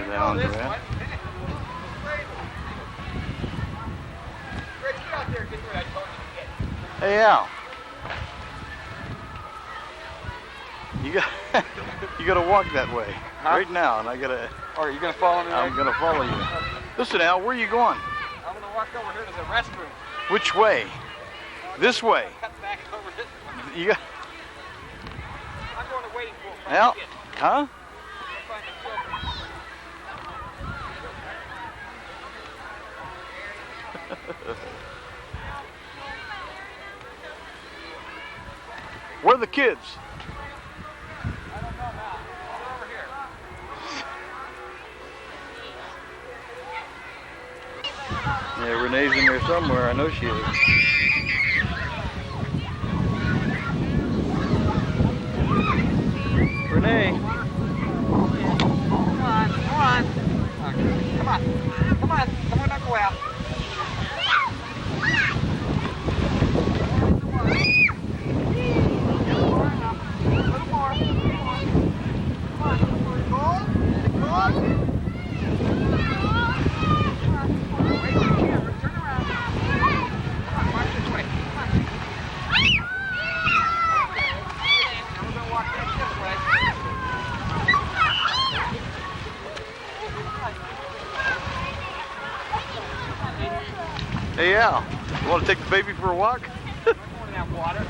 down to that. Hey Al, you gotta walk that way right now, and I gotta. Oh, are you gonna follow me? I'm gonna follow you. Listen, Al, where are you going? I'm gonna walk over here to the restroom. Which way? This way. Cut back over this way. You got. I'm going to waiting pool. Al, huh? Where are the kids? I don't know now. They're over here. Yeah, Renee's in there somewhere. I know she is. Renee. Come on. Come on, don't go out. Hey Al, you want to take the baby for a walk?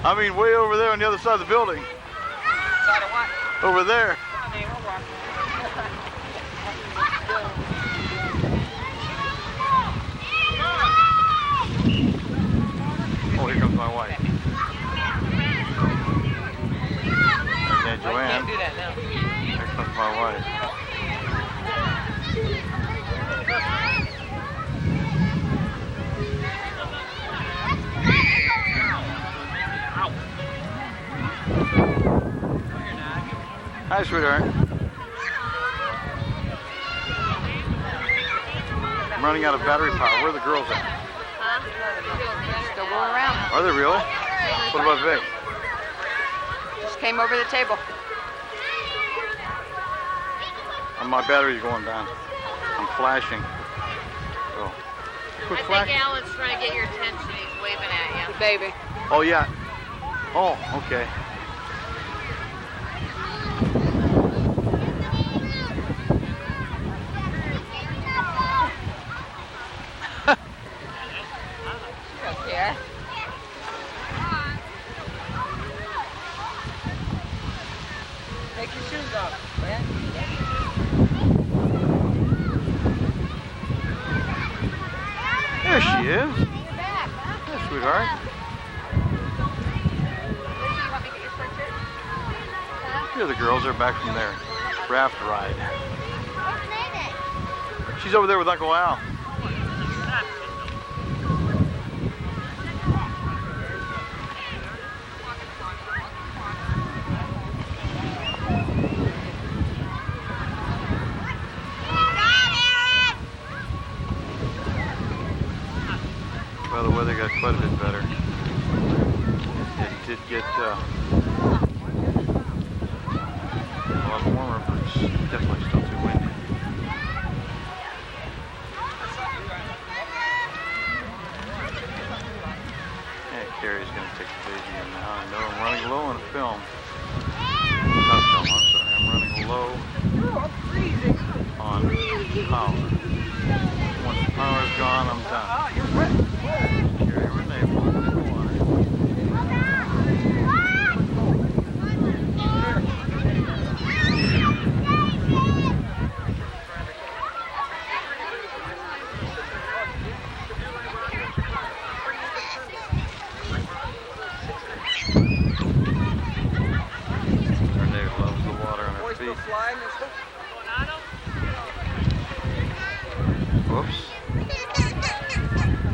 I mean, way over there on the other side of the building. Side of what? Over there. Oh, here comes my wife. There's Aunt Joanne. Can't do that now. Here comes my wife. Hi, sweetheart. I'm running out of battery power. Where are the girls at? Huh? Still going around. Are they really? What about Vic? Just came over the table. And my battery's going down. I'm flashing. So, quit flashing. I think Alan's trying to get your attention. He's waving at you. The baby. Oh, yeah. Oh, okay. Yeah. Take your shoes off, man. There she is. There, sweetheart. Here are the girls. They're back from their raft ride. She's over there with Uncle Al. Well, the weather got quite a bit better. It did get a lot warmer, but it's definitely still too windy. Yeah, Carrie's going to take the baby in now. I know I'm running low on film. Not film, I'm sorry. I'm running low on power. Once the power's gone, I'm done. Carrie Renee walking in the water. Renee loves the water on her feet. Whoops.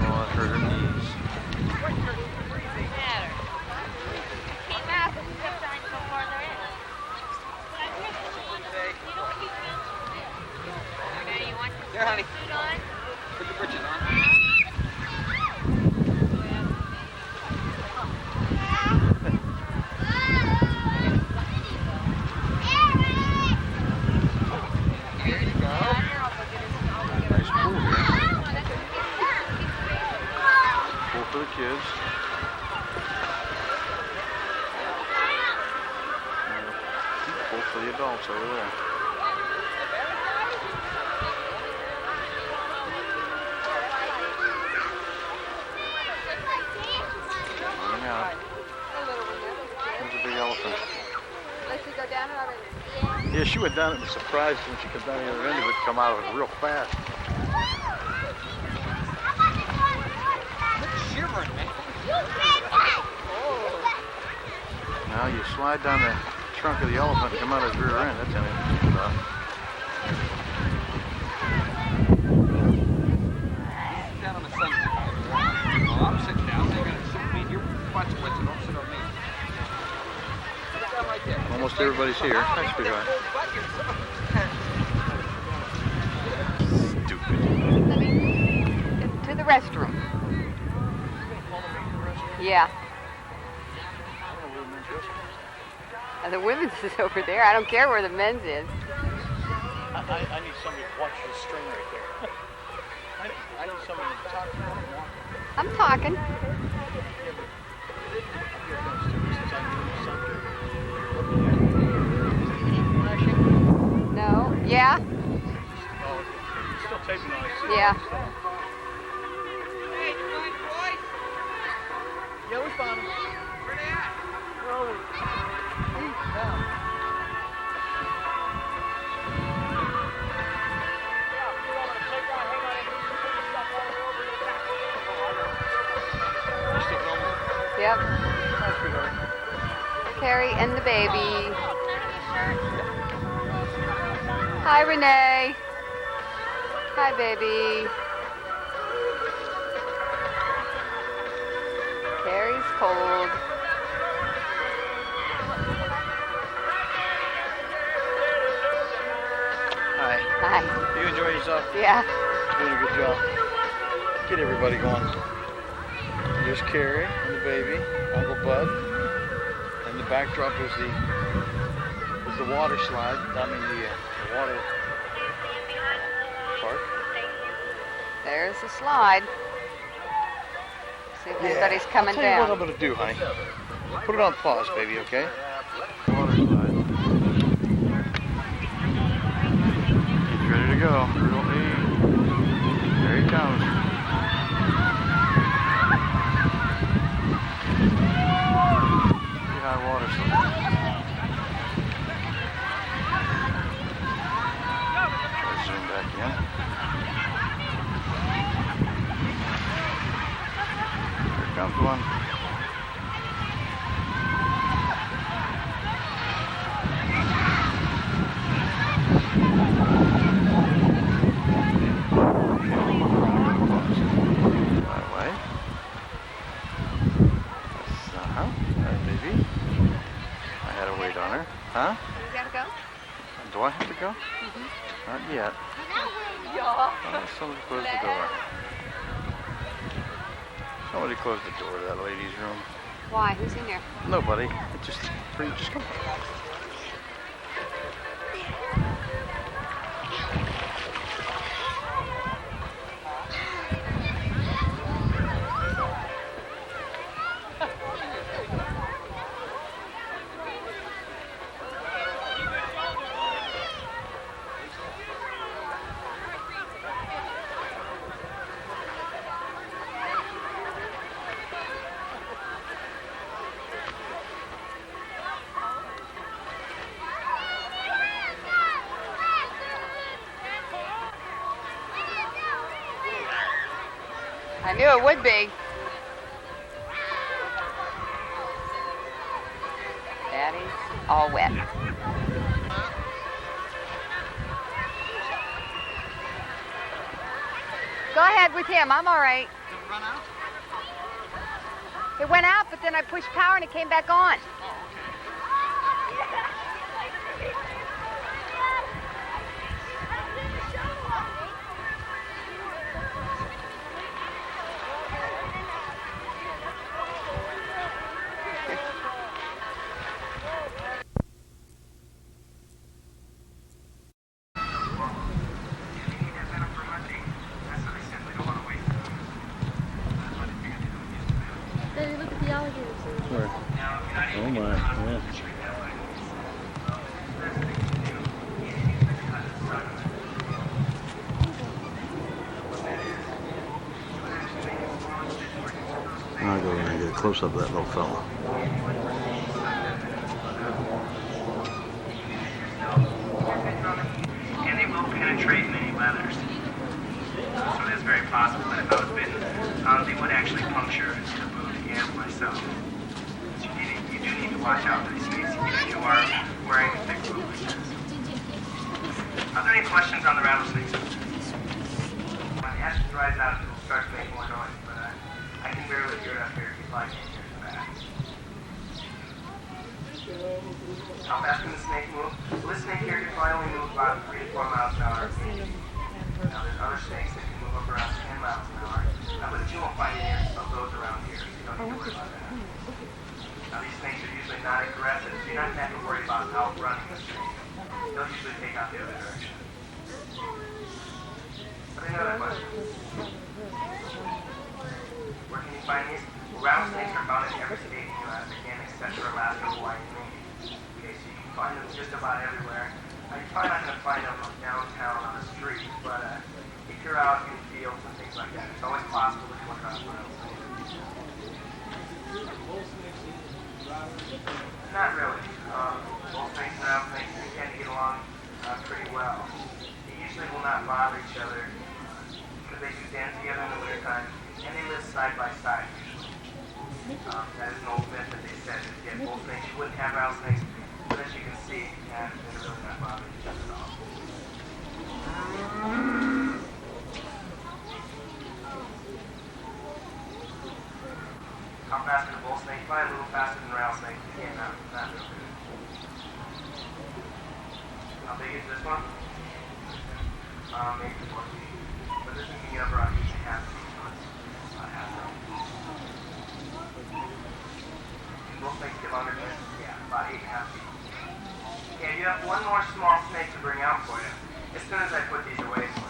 Oh, that hurt her knees. Came out and kept trying to go farther in. Okay, you want to Here, honey. suit on? Put your britches on. Here you go. It's over there. Running out. There's a big elephant. Let you go down already. Yeah, she went down and was surprised when she comes down the other end. It would come out of it real fast. Quit shivering, man. Now you slide down the trunk of the elephant and come out his rear end. That's an interesting thought. Sit down on the sun. Well, I'm sitting down. They're going to sit me. You're watching with it. Don't sit on me. Sit down right there. Almost everybody's here. Thanks, sweetheart. Stupid. Let me get to the restroom. Yeah. The women's is over there. I don't care where the men's is. I need somebody to watch the string right there. I need somebody to talk to me. I'm talking. No. Yeah. Oh, it's still taping on. Yeah. Hey, you find boys? Yeah, we found him. Where they at? They're over. Down. Yep. Carrie and the baby. Hi, Renee. Hi, baby. Carrie's cold. Hi. Hi. You enjoy yourself? Yeah. Doing a good job. Get everybody going. There's Carrie and the baby, Uncle Bud, and the backdrop is the water slide. I mean the water park. There's the slide. See if anybody's coming I'll tell you down. what I'm gonna do, honey. Put it on pause, baby, okay? Water slide. He's ready to go. Real neat. There he comes. High water slide. Let's zoom back in. Here comes one. Huh? You gotta go? Do I have to go? Not yet. Somebody close the door. Somebody close the door to that lady's room. Why? Who's in there? Nobody. Just come. I knew it would be. Daddy's all wet. Go ahead with him. I'm all right. Did it run out? It went out, but then I pushed power and it came back on. Daddy, look at the alligators. Where? Oh my I'll go in and get a close-up of that little fella. And they will penetrate many leathers. So it is very possible that if I was bitten, they would actually puncture the boot and myself. So you do need to watch out for these snakes, even if you are wearing a thick boot like this. Are there any questions on the rattlesnakes? When the acid dries out, it will start to make more noise, but I can barely hear it up here if you'd like to hear it back. How fast can the snake move? Well, this snake here can probably only move about 3 to 4 miles an hour. Now, there's other snakes that can move up around 10 miles an hour, but you won't find any of those around here, so you don't need to worry about that. Now, these snakes are usually not aggressive, so you're not going to have to worry about outrunning the snake. They'll usually take out the other direction. But another question. Where can you find these? Well, rattlesnakes are found in every state in the U.S., again, except for Alaska, Hawaii, and Maine. Okay, so you can find them just about everywhere. You're probably not going to find them downtown on the street, but if you're out in fields and things like that, it's always possible to come across rattlesnakes. Not really. Bull snakes and rattlesnakes tend to get along pretty well. They usually will not bother each other because they do den together in the wintertime, and they live side by side usually. That is an old myth that they said that if you had bull snakes, you wouldn't have rattlesnakes. But as you can see, they're really not bothering each other at all. How fast can a bull snake? Probably a little faster than a rattlesnake. Again, not real good. How big is this one? Maybe 4 feet. But this one can get up around 8.5 feet. So it's about half that. Can bull snakes get longer than this? Yeah, about 8.5 feet. Okay, you have one more small snake to bring out for you as soon as I put these away for you.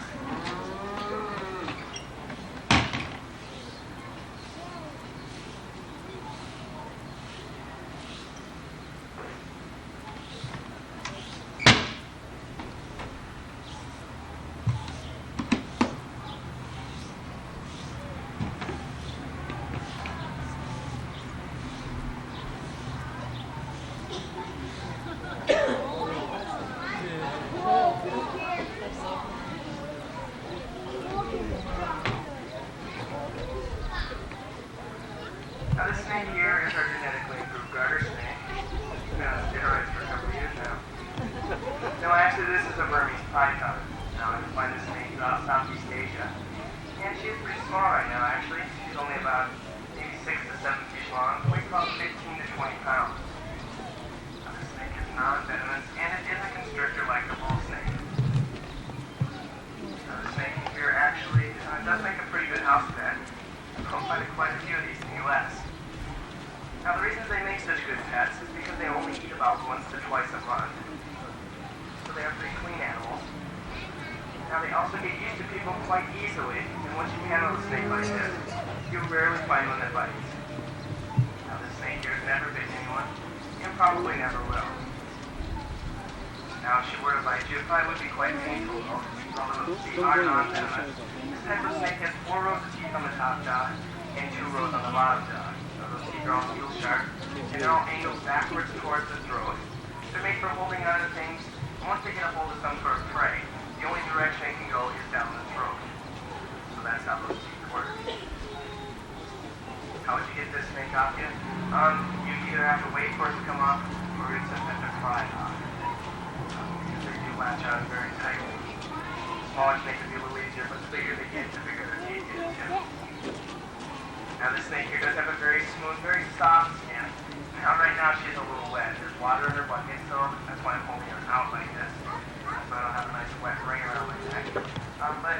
Now this snake here is our genetically improved garter snake. It's been on steroids for a couple of years now. No, actually this is a Burmese python. Now I can find this snake throughout Southeast Asia. And she is pretty small right now actually. She's only about maybe 6 to 7 feet long, weighs about 15 to 20 pounds. Now this snake is non-venomous and it is a constrictor like the bull snake. Now this snake here actually does make a pretty good house pet. You'll find quite a few of these in the U.S. Now, the reasons they make such good pets is because they only eat about once to twice a month. So they are pretty clean animals. Now, they also get used to people quite easily, and once you handle a snake like this, you rarely find one that bites. Now, this snake here has never bitten anyone, and probably never will. Now, if she were to bite you, it probably would be quite painful, although they are non-venomous. This type of snake has 4 rows of teeth on the top jaw and 2 rows on the bottom jaw. Now, those teeth are all steel sharp, and they're all angled backwards towards the throat. They're made for holding on to things, and once they get a hold of some sort of prey, the only direction they can go is down the throat. So that's how those teeth work. How would you get this snake off you? You either have to wait for it to come off, or you just have to pry it off. Because they do latch on very tightly. Smaller snakes would be a little easier, but the bigger they get, the bigger their teeth get too. Now this snake here does have a very smooth, very soft skin. Now right now she's a little wet. There's water in her bucket, so that's why I'm holding her out like this. So I don't have a nice wet ring around my neck. But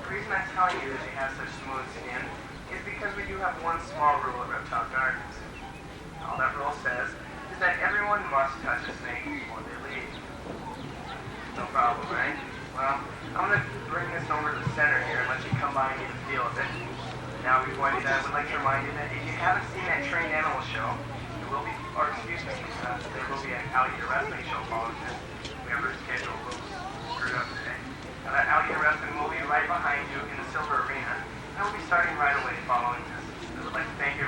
the reason I'm telling you that she has such smooth skin is because we do have one small rule at Reptile Gardens. All that rule says is that everyone must touch a snake before they leave. No problem, right? Well, I'm going to bring this over to the center here and let you come by and get a feel of it. Now, before I do that, I would like to remind you that if you haven't seen that trained animal show, there will be an alligator wrestling show following this. We have our schedule a little screwed up today. Now, that alligator wrestling will be right behind you in the Silver Arena, and it will be starting right away following this. I would like to thank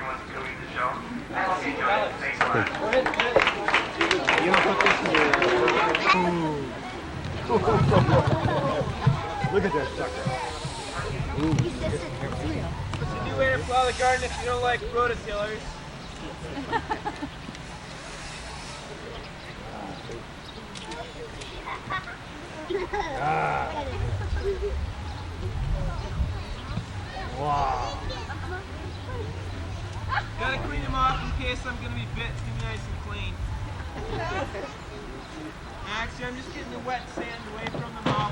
Look at that sucker. It's a new way to plow the garden if you don't like rototillers. Wow. Gotta clean them off in case I'm gonna be bit. It's gonna be nice and clean. Actually, I'm just getting the wet sand away from them all,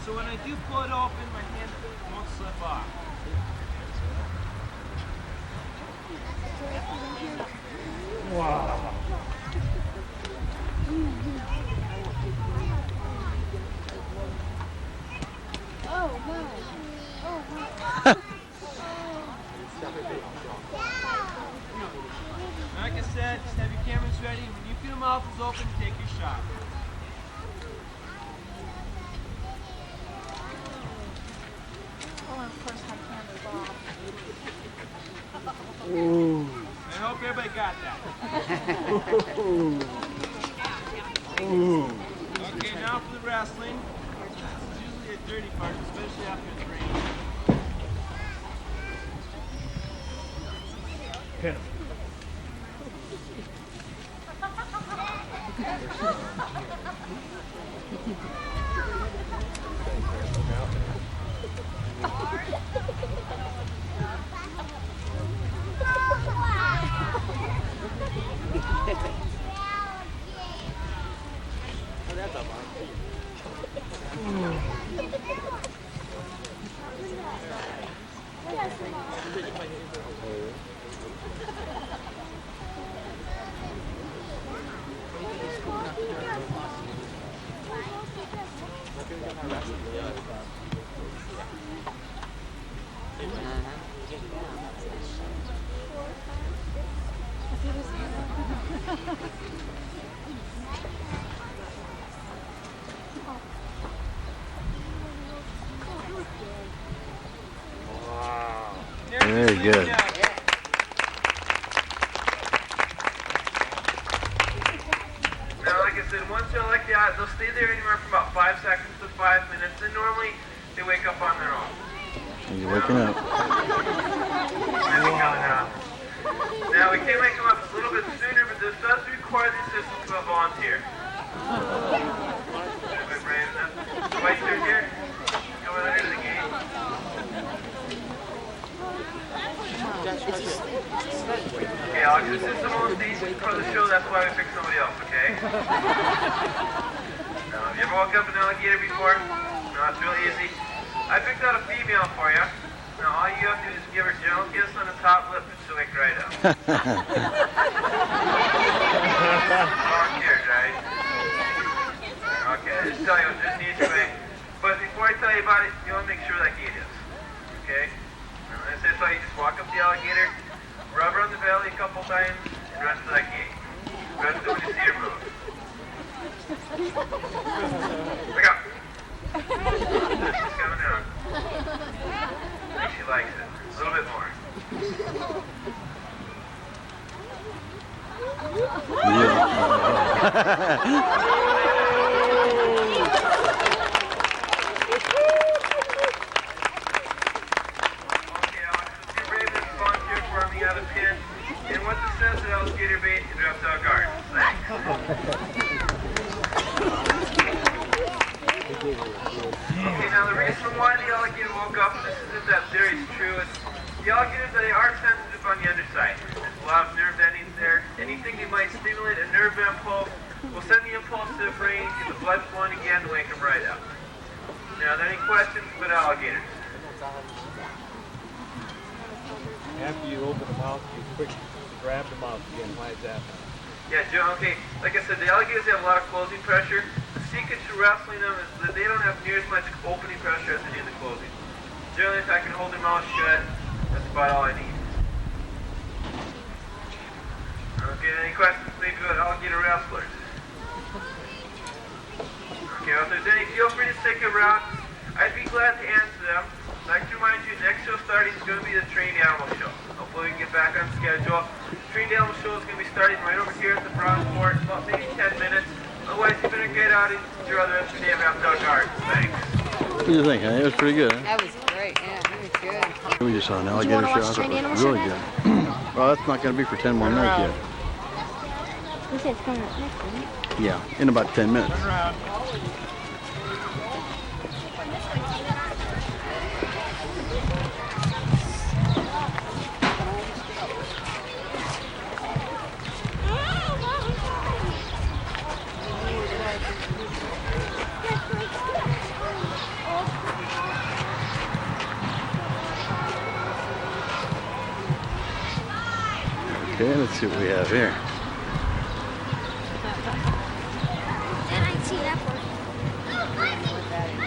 so when I do pull it open, my hand won't slip off. Wow. Like I said, just have your cameras ready. When you feel the mouth is open, take your shot. Oh, of course my camera's off. Ooh. I hope everybody got that. Ooh. Okay, now for the wrestling. This is usually a dirty part, especially after it's raining. Pin him. Very good. Now, like I said, once they're like that, they'll stay there anywhere from about 5 seconds to 5 minutes, and normally they wake up on their own. He's waking up. Maybe coming out. Now, we can wake them up a little bit sooner, but this does require the assistance of a volunteer. Everybody brave enough? The white shirt here? Going under the gate. Okay, Alex, this is the most station for the show, that's why we picked somebody else, okay? Now, have you ever woke up an alligator before? No, it's really easy. I picked out a female for you. Now, all you have to do is give her a gentle kiss on the top lip and she'll wake right up. Volunteers, right? Okay, I'll just tell you, there's an easy way. But before I tell you about it, you want to make sure that gate is. Okay? Now, that's why you just walk up the alligator, rub her on the belly a couple times, and run to that gate. Run to when you see her move. Look out. She's coming down. I think she likes it. A little bit more. Okay, Alex, let's get brave enough to volunteer for me out of pin. And what this says is alligator bait and reptile guard. Thanks. Okay, now the reason why the alligator woke up, and this is if that theory is true, is the alligators, they are sensitive on the underside. There's a lot of nerve endings there. Anything that might stimulate a nerve impulse will send the impulse to the brain, get the blood flowing again, and wake them right up. Now, are there any questions about alligators? After you open the mouth, you quick grab the mouth again. Why is that? Yeah, Joe, okay, like I said, the alligators have a lot of closing pressure. The secret to wrestling them is that they don't have near as much opening pressure as they do the closing. Generally, if I can hold their mouth shut, that's about all I need. Okay, any questions maybe about alligator wrestlers? Okay, well, if there's any, feel free to stick around. I'd be glad to answer them. I'd like to remind you, next show starting is going to be the trained animal show. Hopefully we can get back on schedule. Trained animal show is going to be starting right over here at the Bronze Fort in about maybe 10 minutes. Otherwise, you've been a great outing. Enjoy the rest of your day of Reptile Gardens. Thanks. What do you think, honey? It was pretty good, huh? That was great. Yeah, that was good. We just saw an alligator show. I thought it was really good. Well, that's not going to be for 10 more minutes yet. You said it's coming up next, isn't it? Yeah, in about 10 minutes. Okay, let's see what we have here. And I see that one.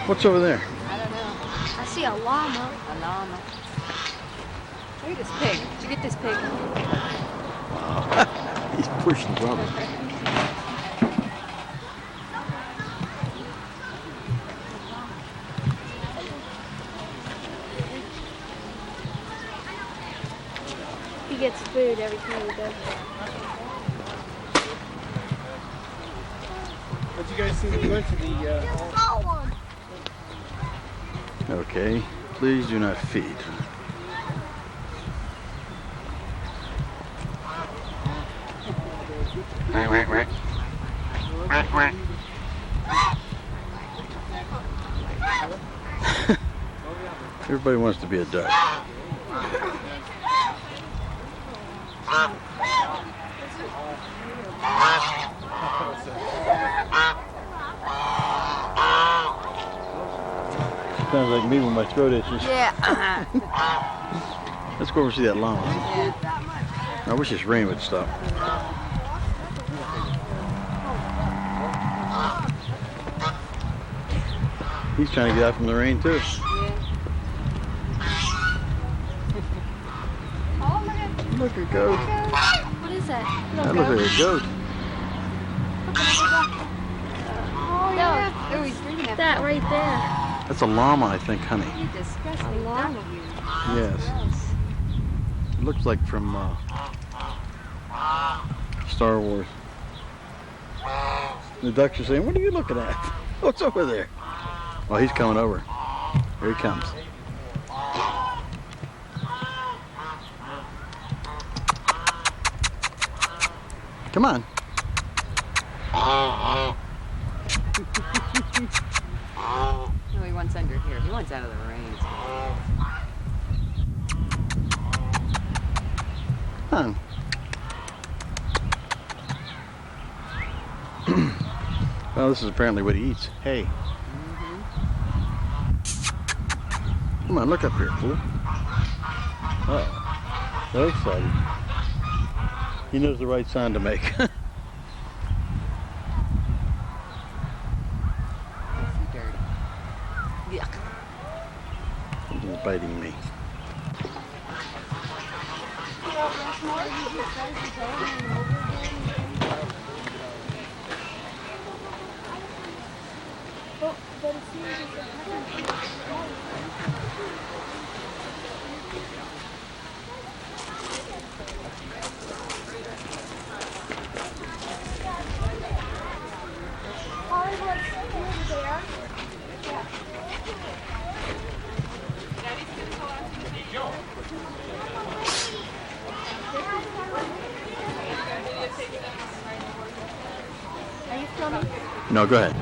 What's over there? I don't know. I see a llama. A llama. Look at this pig. Did you get this pig? Wow. He's pushing rubber. He gets food every time he does that. But you guys see we went to the Small one. Okay, please do not feed. Everybody wants to be a duck. Sounds like me when my throat itches. Yeah. Let's go over and see that llama. Yeah. I wish this rain would stop. He's trying to get out from the rain too. Look at goat. What is that? That looks like a goat. Oh, yeah. Oh, he's drinking That right there. That's a llama, I think, honey. You disgusting llama. dog, you. Yes. It looks like from Star Wars. The ducks are saying, "What are you looking at? What's over there?" Oh, he's coming over. Here he comes. Come on. No, he wants under here. He wants out of the rain. Come on. Well, this is apparently what he eats. Hey. Come on, look up here, fool. Uh-oh. So excited. He knows the right sound to make. Dirty. Yuck. He's biting me. Are you filming? No, go ahead.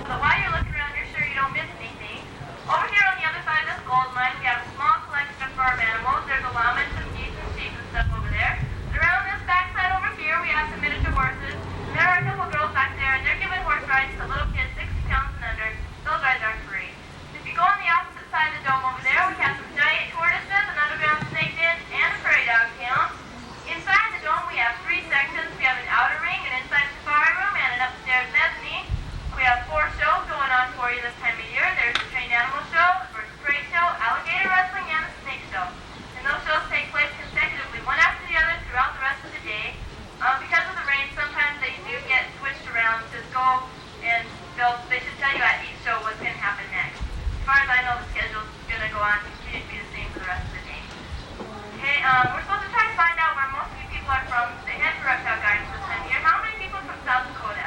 But while you're looking around, you're sure you don't miss anything. Over here on the other side of this gold mine, we have a small collection of farm animals. There's a llama and some geese and sheep and stuff over there. And around this backside over here, we have some miniature horses. And there are a couple girls back there, and they're giving horse rides to little kids 60 pounds and under. Those rides aren't free. If you go on the opposite side of the dome over there, we have some giant tortoises, an underground snake den, and a prairie dog town. Inside the dome, we have 3 sections. We have an outer ring, an inside safari room, and an upstairs mezzanine. We have 4 shows going on for you this time of year. There's the trained animal show, the first parade show, alligator wrestling, and the snake show. And those shows take place consecutively, one after the other, throughout the rest of the day. Because of the rain, sometimes they do get switched around to go, and they should tell you at each show what's going to happen next. As far as I know, the schedule's going to go on to continue to be the same for the rest of the day. Okay, we're supposed to try to find out where most of you people are from. The head reptile guidance this time of year. How many people from South Dakota?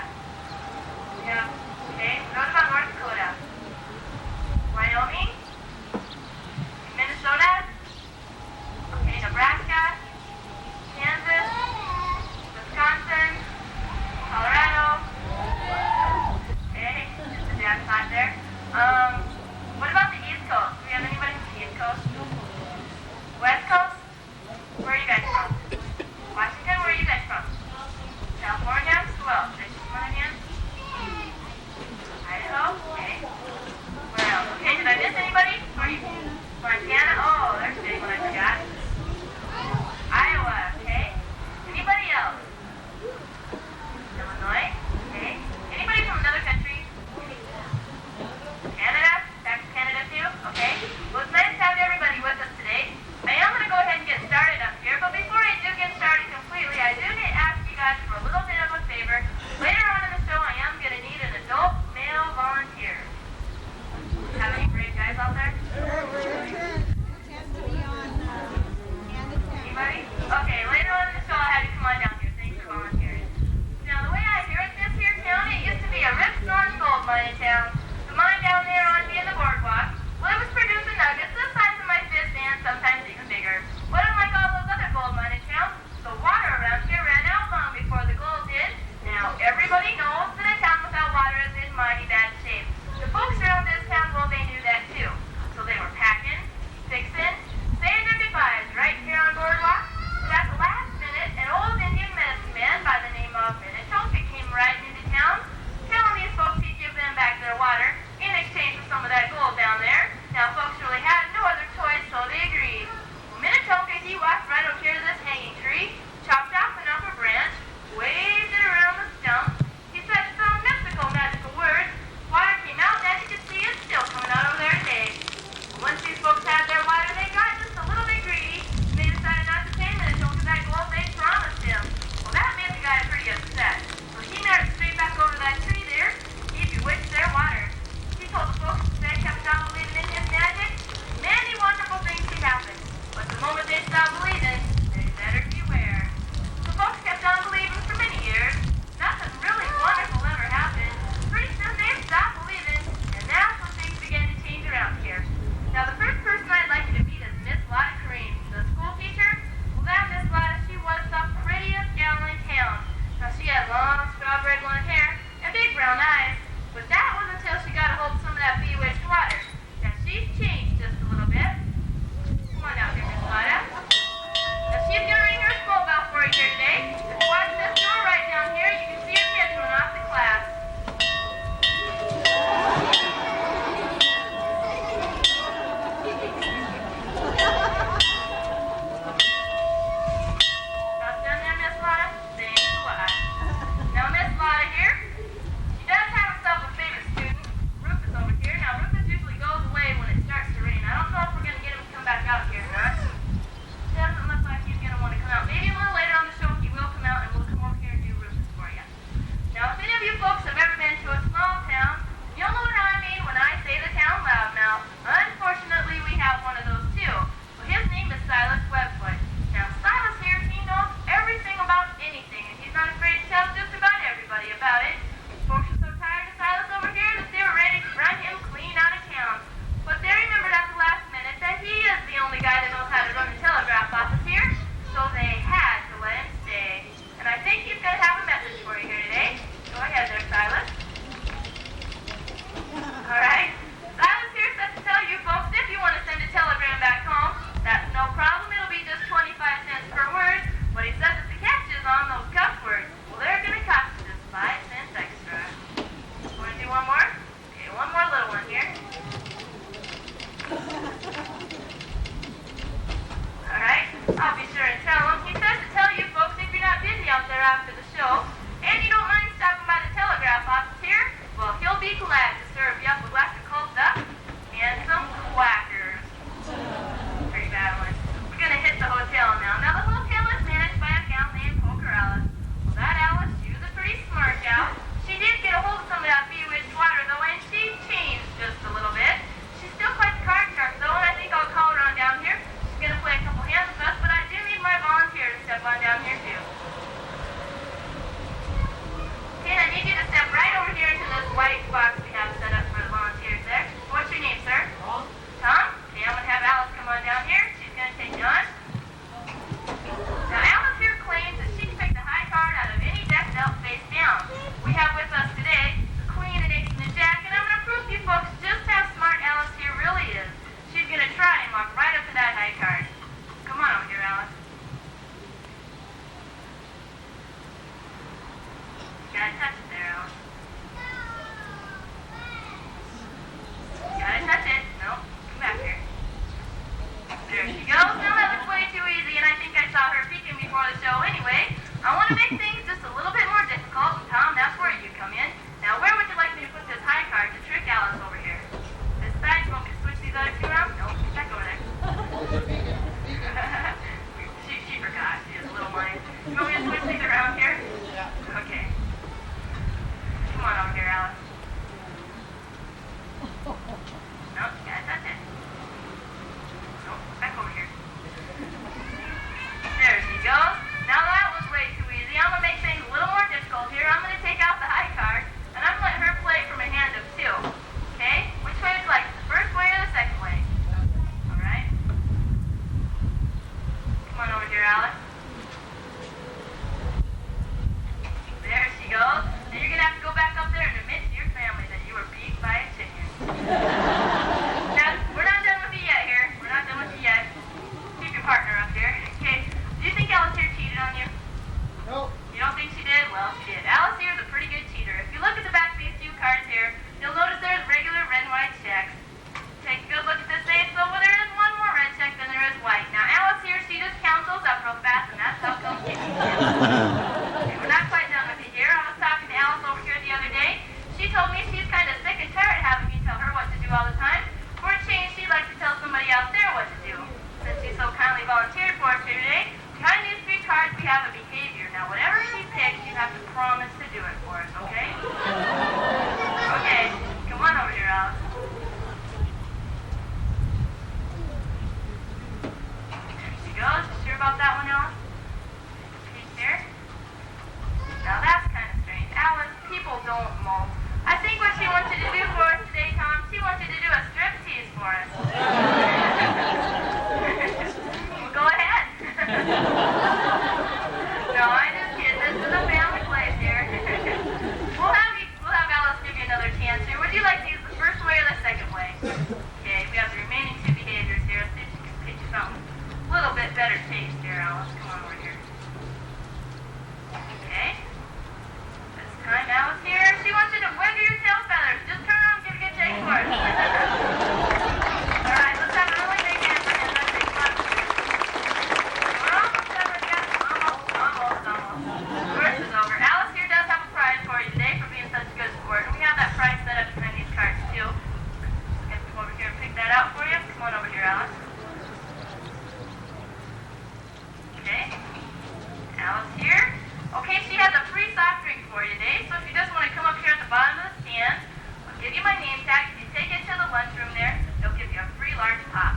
name tag. If you take it to the lunchroom there, they'll give you a free large pop.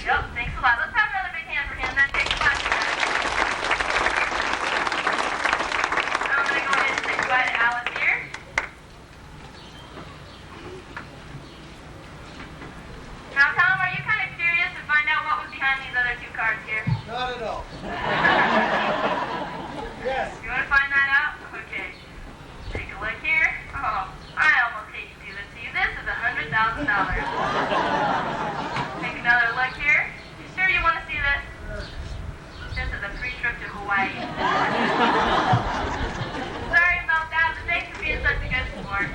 Yep, thanks a lot. Let's have another big hand for him, then take a bunch of that. I'm going to go ahead and say goodbye to Alice here. Now, Tom, are you kind of curious to find out what was behind these other two cards here? Not at all. Yes. You want to find that out? Okay. Take a look here. Oh, I almost hate to do this to you. This is $100,000. Take another look here. You sure you want to see this? This is a free trip to Hawaii. Sorry about that, but thanks for being such a good sport.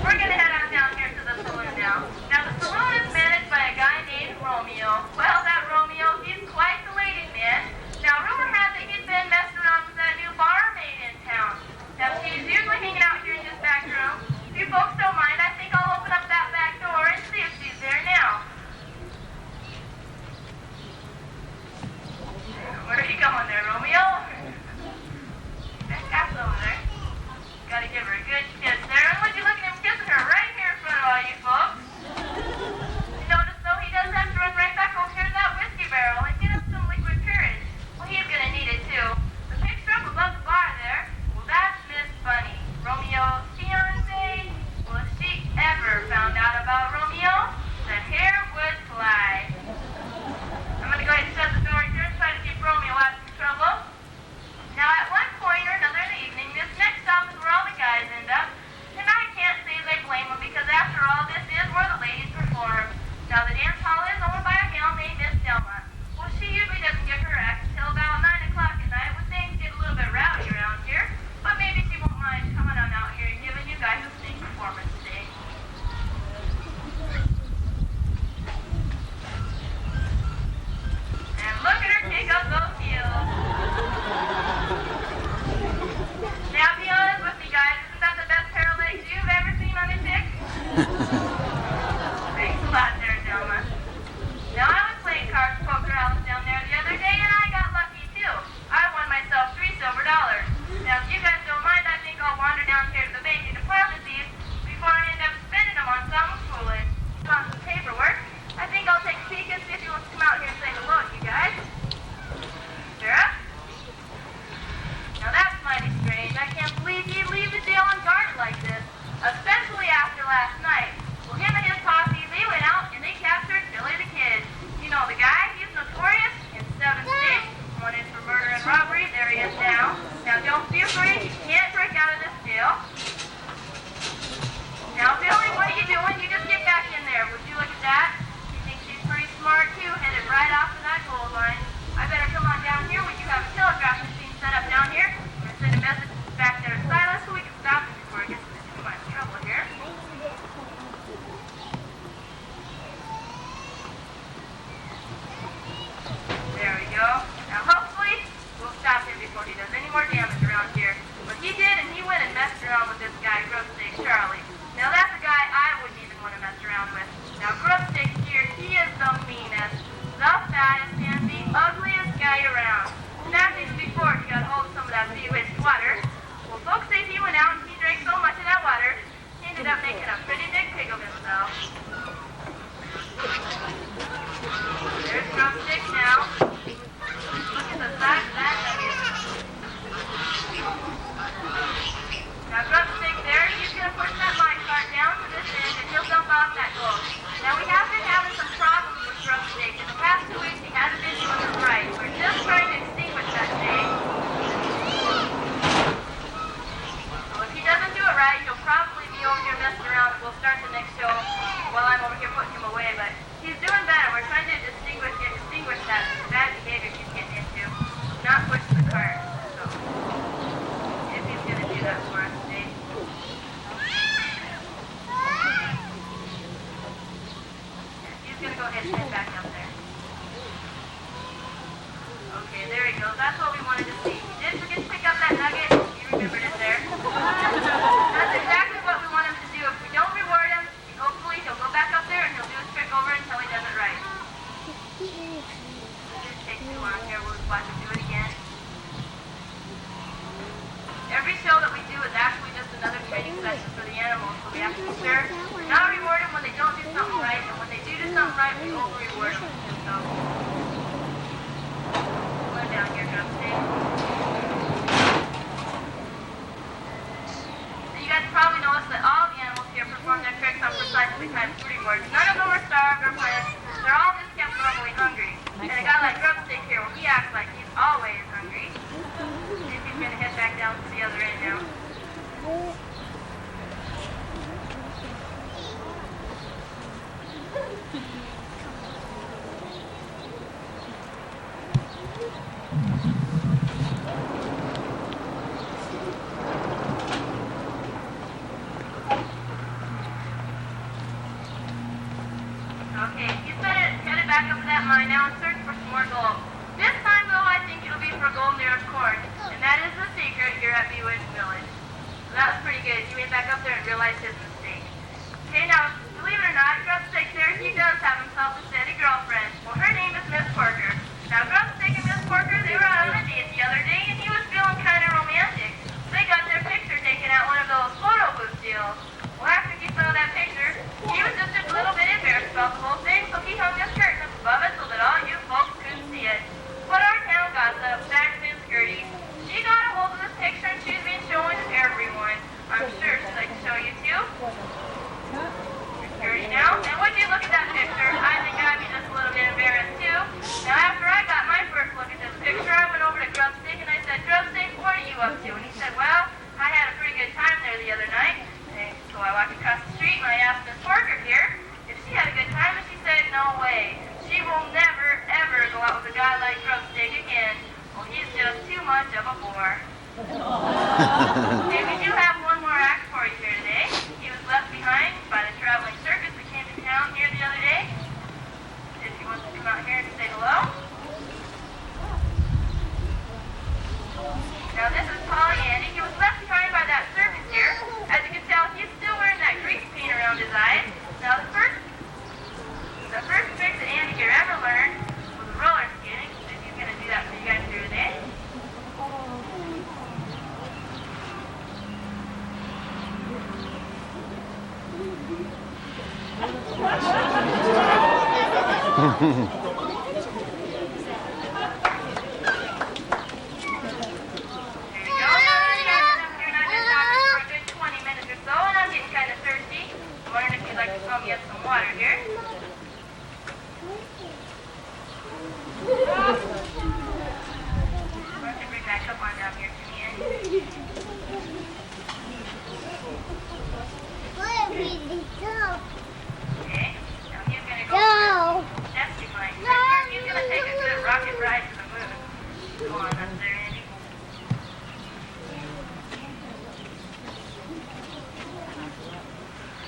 We're going to head on down here to the saloon now. Now, the saloon is managed by a guy named Romeo. Well, that Romeo, he's quite the ladies' man. Now, rumor has it he's been messing around with that new barmaid in town. Now, she's usually hanging out here in this back room. If you folks don't mind, I think I'll open up that back door and see if she's there now. Where are you going there, Romeo? That cat's over there. Gotta give her a good kiss there. And would you look at him kissing her right here in front of all you folks? You notice, though, he does have to run right back over here to that whiskey barrel and get him some liquid courage. Well, he's gonna need it, too. The picture up above the bar there, well, that's Miss Bunny, Romeo's fiancée. Well, if she ever found out about Romeo, the hair would fly. I'm gonna go ahead and shut the door here and try to keep Romeo out of some trouble. Now, at one point or another in the evening, this next stop is where all the guys end up. And I can't say they blame them because, after all, this is where the ladies perform. Now, the dance hall is owned by a gal named Miss Delma. Well, she usually doesn't get her act until about 9 o'clock at night when things get a little bit rowdy around here. But maybe she won't mind coming on out here and giving you guys a sing performance today. And look at her kick up those heels. Now, be honest with me, guys. Isn't that the best pair of legs you've ever seen on a chick? Thanks a lot there, Delma. Now, I was playing cards with Poker Alice down there the other day, and I got lucky, too. I won myself $3 silver. Now, if you guys don't mind, I think I'll wander down here to the bank and deposit these before I end up spending them on something foolish. On some paperwork, I think I'll take a peek and see if he wants to come out here and say hello to you guys. Sarah? Now, that's mighty strange. I can't believe he'd leave the jail unguarded like this, especially after last night. Well, him and his posse, they went out and they captured Billy the Kid. You know the guy, he's notorious in 7 states, wanted for murder and robbery. There he is now. Now, don't be afraid, you can't break out of this jail. Now, Billy, what are you doing? You just get back in there. Would you look at that? He thinks he's pretty smart, too, headed right off to that gold line. I better come on down here. We do have a telegraph machine set up down here. I'm going to send a message back there to Silas so we can stop him before he gets into too much trouble here. There we go. Now, hopefully, we'll stop him before he does any more damage around here. But he did, and he went and messed around with this guy, Grubstick Charlie. Now, that's a guy I wouldn't even want to mess around with. Now, Grubstick here, he is the meanest, the fattest, and the ugliest guy around. And after before he got hold of some of that bewitched water, well, folks say he went out and he drank so much of that water, he ended up making a pretty big pig of himself. There's Grubstick now. Look at the size of that nugget. Now, Grubstick there, he's going to push that mine cart down to this end and he'll dump off that gold. Now, we have been having some problems with Grubstick. In the past 2 weeks, he hasn't been doing it right. We're just trying to extinguish that today. Well, if he doesn't do it right, he'll probably be over here messing around and we'll start the next show while I'm over here putting him away. But he's doing better. We're trying to extinguish that bad behavior he's getting into. Not push the cart. So, if he's going to do that for us today. He's going to go ahead and head back up there. Okay, there he goes. That's what we wanted to see. He did forget to pick up that nugget. You remembered it there. That's exactly what we want him to do. If we don't reward him, hopefully he'll go back up there and he'll do his trick over until he does it right. It didn't take too long here. We'll just watch him do it again. Every show that we do is actually just another training session for the animals, so we have to be sure we're not rewarding perfectly timed foodie boards. None of them are starved or pledged. They're all just kept normally hungry. And a guy like Grubstick here, well, he acts like he's always hungry. See if he's going to head back down to the other end now. Okay, he's headed back up to that mine now and search for some more gold. This time, though, I think it'll be for gold near corn, and that is the secret here at Bewitched Village. So that was pretty good. He went back up there and realized his mistake. Okay, now, believe it or not, Grubstick there, he does have himself a steady girlfriend. Well, her name is Miss Porker. Now, Grubstick and Miss Porker, they were out on a date the other day, and he was feeling kind of romantic. They got their picture taken at one of those photo booth deals. Well, after he saw that picture, he was just a little bit embarrassed about the whole thing, so he hung his curtain up above it so that all you folks couldn't see it. But our town gossip, Saxon Skirty, she got a hold of this picture and she's been showing it to everyone. I'm sure she'd like to show you too. Skirty now, and would you look at that picture? I think I'd be just a little bit embarrassed too. Now after I got my first look at this picture, I went over to Grubstick and I said, Grubstick, what are you up to? And he said, well, I had a pretty good time there the other night. And so I walked across the street and I asked Miss Porker here if she had a good time, and she said, no way. She will never, ever go out with a guy like Grubstick again. Well, he's just too much of a bore. And we do have one more act for you here today. He was left behind by the traveling circus that came to town here the other day. If he wants to come out here and say hello. Now this is Polly Andy. He was left behind by that circus here. As you can tell, he's still wearing that grease paint around his eyes. Now the first trick that Andy here ever learned was roller skating, and he's going to do that for you guys here today. Get some water here. Why don't you bring that cup on down here to me, Andy? Okay, now he's going to go testing line. He's going to take a good rocket ride to the moon. Go on up there, Andy.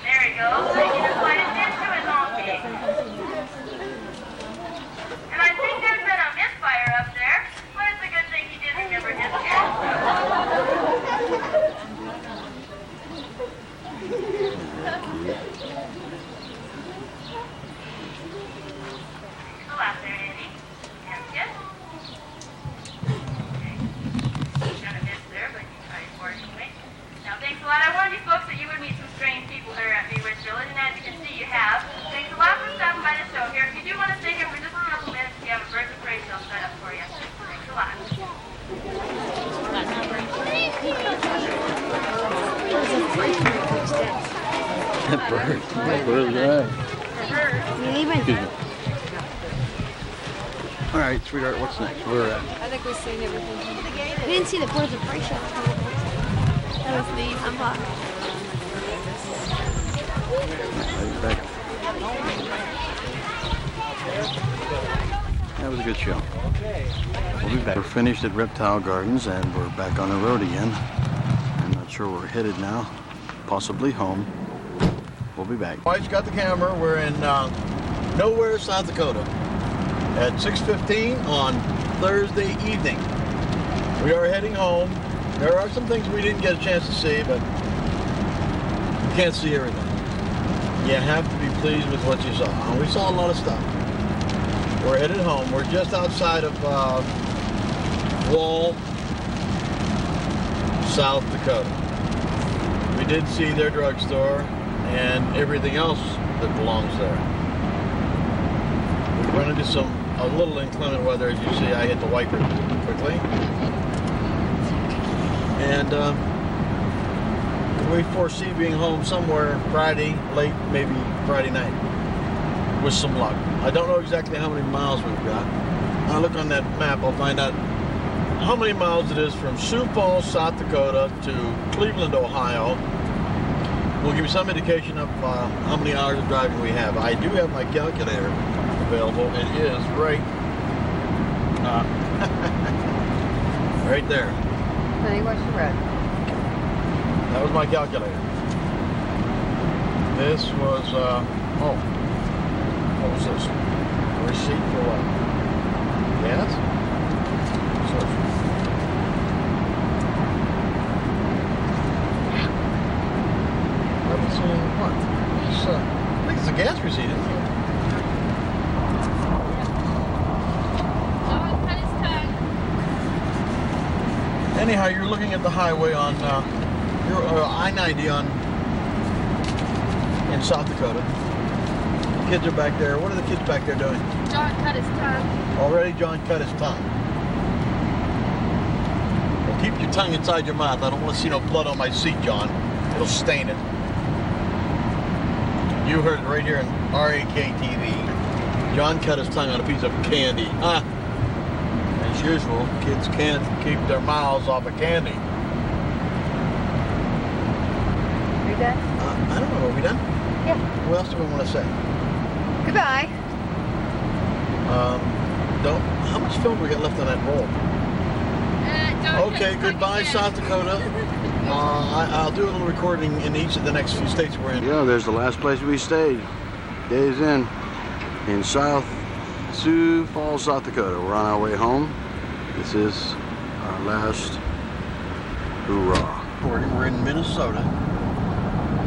There he goes. So he just slid it into his own cake. And I think there's been a misfire up there, but it's a good thing he did remember his chance. The last there, Andy. And yes. Okay. Got a miss there, but you tried for it anyway. Now, thanks a lot. I warned you folks that you would meet some strange people here at Bewitched Village, and as you can see, you have. Thanks a lot for stopping by the show here. If you do want to stay here for just a couple minutes, we have a birthday parade show set up for you. Thanks a lot. Bird. Bird's right. You leaving? All right, sweetheart, what's next? Where at? I think we've seen everything. We didn't see the birds of prey show. That was the unblock. That was a good show. We'll be back. We're finished at Reptile Gardens and we're back on the road again. I'm not sure where we're headed now. Possibly home. We'll be back. Wife's got the camera. We're in Nowhere, South Dakota at 6:15 on Thursday evening. We are heading home. There are some things we didn't get a chance to see, but you can't see everything. You have to be pleased with what you saw. And we saw a lot of stuff. We're headed home. We're just outside of Wall, South Dakota. We did see their drugstore and everything else that belongs there. We're going into a little inclement weather. As you see, I hit the wiper quickly. And we foresee being home somewhere Friday, late, maybe Friday night, with some luck. I don't know exactly how many miles we've got. I'll look on that map, I'll find out how many miles it is from Sioux Falls, South Dakota to Cleveland, Ohio. We'll give you some indication of how many hours of driving we have. I do have my calculator available. It is right, right there. Honey, what's the road? That was my calculator. This was, oh, what was this? A receipt for what? Gas? What? I think it's a gas receipt, isn't it? Anyhow, you're looking at the highway on I-90 in South Dakota. Kids are back there. What are the kids back there doing? John cut his tongue. Already John cut his tongue. Well, keep your tongue inside your mouth. I don't want to see no blood on my seat, John. It'll stain it. You heard it right here in RAK TV. John cut his tongue on a piece of candy. As usual, kids can't keep their mouths off of candy. Are you done? I don't know. Are we done? Yeah. What else do we want to say? Goodbye. How much film do we got left on that roll? Okay, goodbye, South Dakota. I'll do a little recording in each of the next few states we're in. Yeah, there's the last place we stayed. Days in South Sioux Falls, South Dakota. We're on our way home. This is our last hoorah. We're in Minnesota.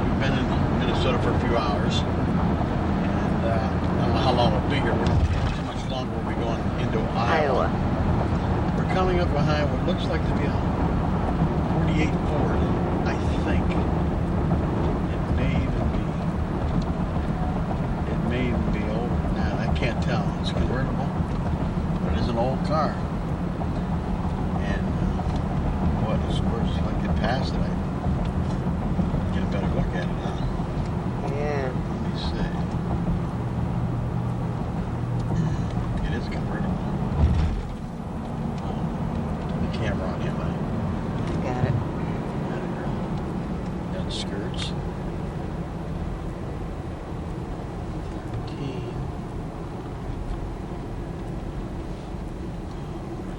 We've been in Minnesota for a few hours. And I don't know how long we'll be here. How much longer will we going into Iowa? We're coming up behind what looks like to be a 48 Ford, I think. It may even be old. Nah, I can't tell. It's convertible, but it is an old car. And boy, of course, if I get past it, I get a better look at it, huh? Yeah. Let me see. It is convertible. The camera on him, Got it. Got skirts. 13.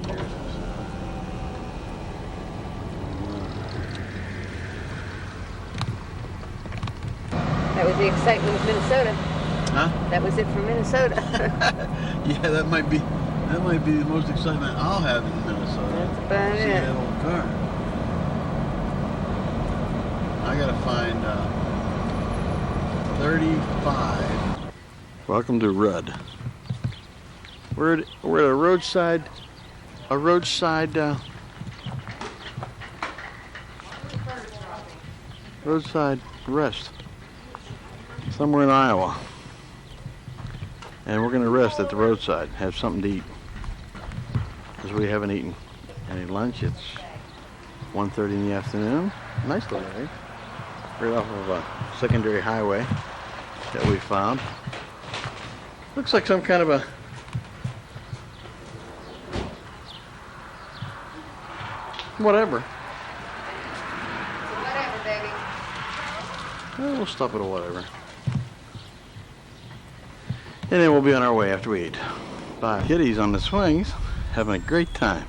Here it is. That was the excitement of Minnesota. Huh? That was it for Minnesota. Yeah, that might be the most excitement I'll have in Minnesota. That's about See it. that old car. I gotta find 35. Welcome to Rudd. We're at a roadside rest somewhere in Iowa, and we're gonna rest at the roadside, have something to eat, because we haven't eaten any lunch. It's 1:30 in the afternoon. Nice little area, right off of a secondary highway that we found. Looks like some kind of a whatever. Whatever, baby. Well, we'll stop at a whatever. And then we'll be on our way after we eat. Bye. Kitties on the swings, having a great time.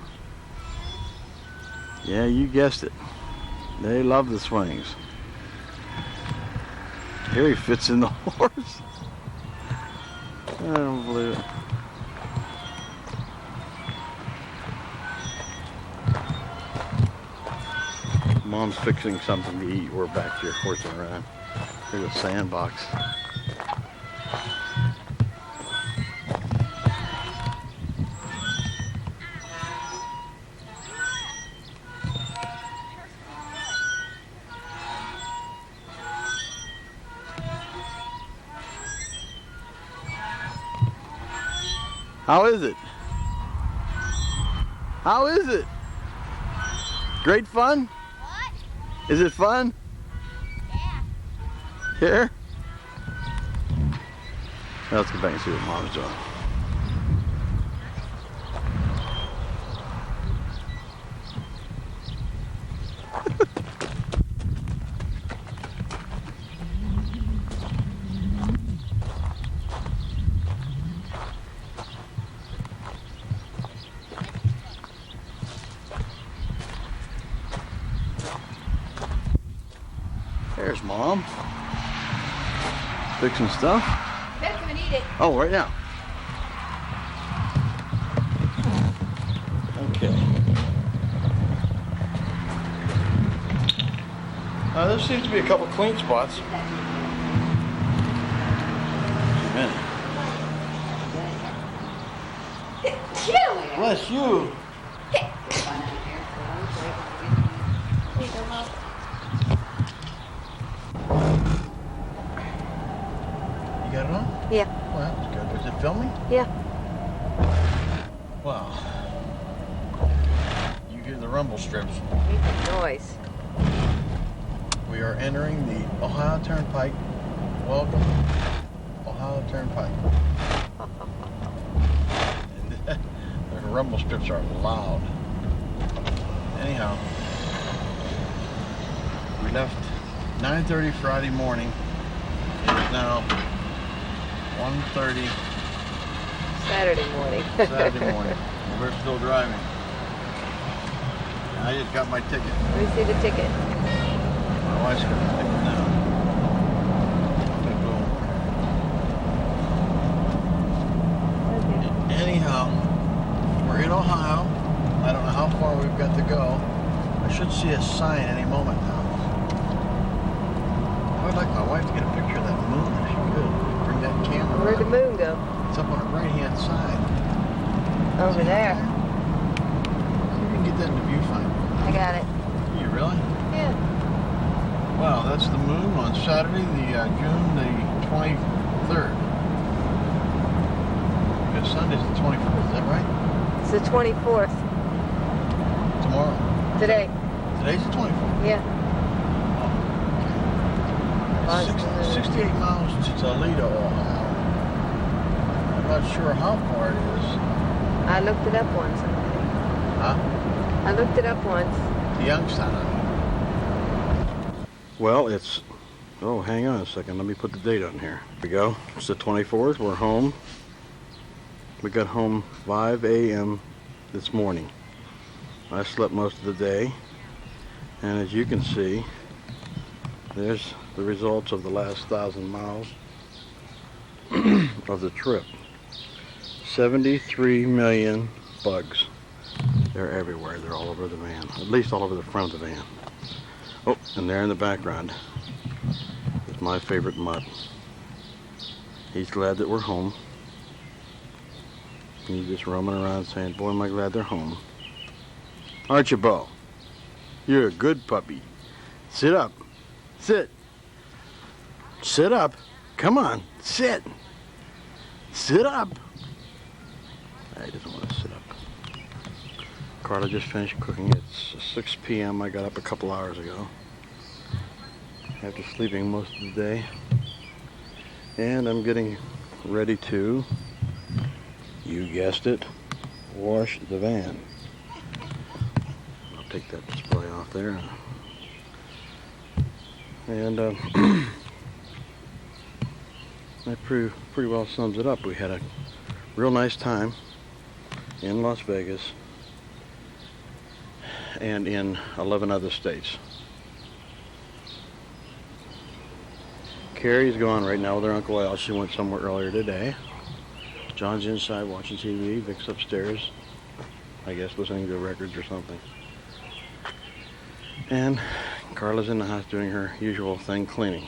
Yeah, you guessed it. They love the swings. Here he fits in the horse. I don't believe it. Mom's fixing something to eat. We're back here horsing around. Here's a sandbox. How is it? How is it? Great fun? What? Is it fun? Here? Now let's get back and see what Mom's doing. There's Mom. Fixing stuff. Better come and eat it. Oh, right now. Okay. There seems to be a couple clean spots. Too many. Bless you. Got it on? Yeah. Well, that's good. Is it filming? Yeah. Wow. You hear the rumble strips. Make the noise. We are entering the Ohio Turnpike. Welcome, Ohio Turnpike. And the rumble strips are loud. Anyhow, we left 9:30 Friday morning. It is now 1:30 Saturday morning. Saturday morning. We're still driving. I just got my ticket. Let me see the ticket. My wife's got the ticket now. Boom. Okay. Anyhow, we're in Ohio. I don't know how far we've got to go. I should see a sign any moment now. I would like my wife to get a picture of that moon if she could. Bring that camera. Where'd the up. moon go? It's up on the right-hand side. Over there. See if you can get that in the viewfinder. I got it. You really? Yeah. Wow, that's the moon on Saturday, June the 23rd. Because Sunday's the 24th, is that right? It's the 24th. Tomorrow. Today. Today's the 24th. Yeah. It's 68 miles to Toledo, Ohio. I'm not sure how far it is. I looked it up once. Huh? I looked it up once. To Youngstown. Well, it's... Oh, hang on a second. Let me put the date on here. Here we go. It's the 24th. We're home. We got home 5 a.m. this morning. I slept most of the day. And as you can see, there's the results of the last 1,000 miles of the trip. 73 million bugs. They're everywhere. They're all over the van. At least all over the front of the van. Oh, and there in the background is my favorite mutt. He's glad that we're home. He's just roaming around saying, boy, am I glad they're home. Aren't you, Bo? You're a good puppy. Sit up. Sit. Sit up. Come on. Sit. Sit up. He doesn't want to sit up. Carla just finished cooking. It's 6 p.m. I got up a couple hours ago after sleeping most of the day. And I'm getting ready to, you guessed it, wash the van. I'll take that display off there. And that pretty well sums it up. We had a real nice time in Las Vegas and in 11 other states. Carrie's gone right now with her Uncle Al. She went somewhere earlier today. John's inside watching TV. Vic's upstairs, I guess listening to records or something. And Carla's in the house doing her usual thing, cleaning.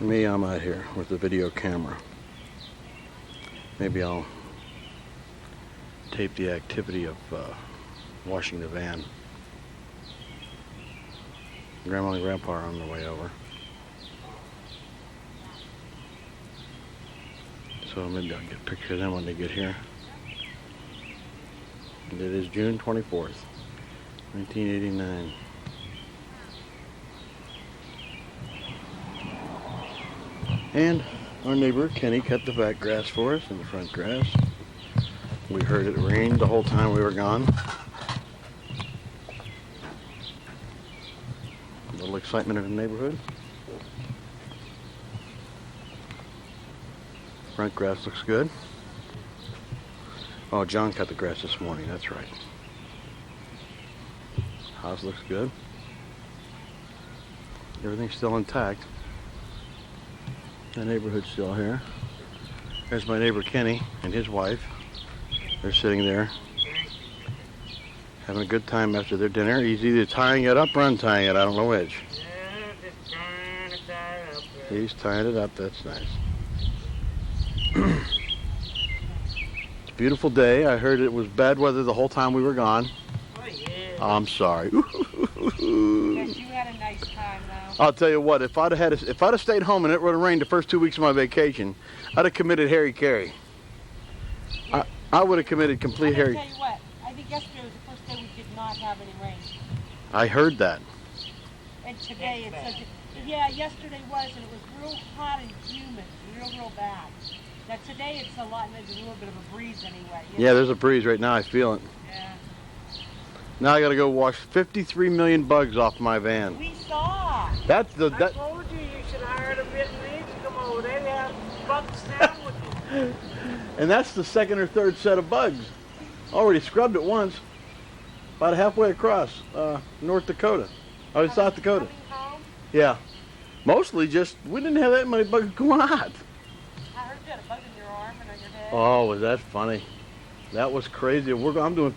Me, I'm out here with the video camera. Maybe I'll tape the activity of washing the van. Grandma and Grandpa are on their way over. So maybe I'll get pictures of them when they get here. And it is June 24th, 1989. And our neighbor Kenny cut the back grass for us and the front grass. We heard it rain the whole time we were gone. A little excitement in the neighborhood. Front grass looks good. Oh, John cut the grass this morning, that's right. House looks good. Everything's still intact. The neighborhood's still here. There's my neighbor Kenny and his wife. They're sitting there having a good time after their dinner. He's either tying it up or untying it. I don't know which. He's tying it up. That's nice. It's a beautiful day. I heard it was bad weather the whole time we were gone. Oh, yeah. I'm sorry. Yes, you had a nice time, though. I'll tell you what. If I'd have stayed home and it would have rained the first 2 weeks of my vacation, I'd have committed Harry Carey. I would have committed complete Harry. I'll tell you what. I think yesterday was the first day we did not have any rain. I heard that. And today it says, yeah, yesterday was, and it was real hot and humid, real bad. Now today it's a lot, and there's a little bit of a breeze anyway. Yeah, there's a breeze right now. I feel it. Yeah. Now I got to go wash 53 million bugs off my van. We saw. I told you should hire the Vietnamese to come over. They have bug sandwiches. And that's the second or third set of bugs. Already scrubbed it once. About halfway across North Dakota. South Dakota. Yeah. Mostly just, we didn't have that many bugs going on. I heard you had a bug in your arm and on your head. Oh, was that funny? That was crazy. I'm doing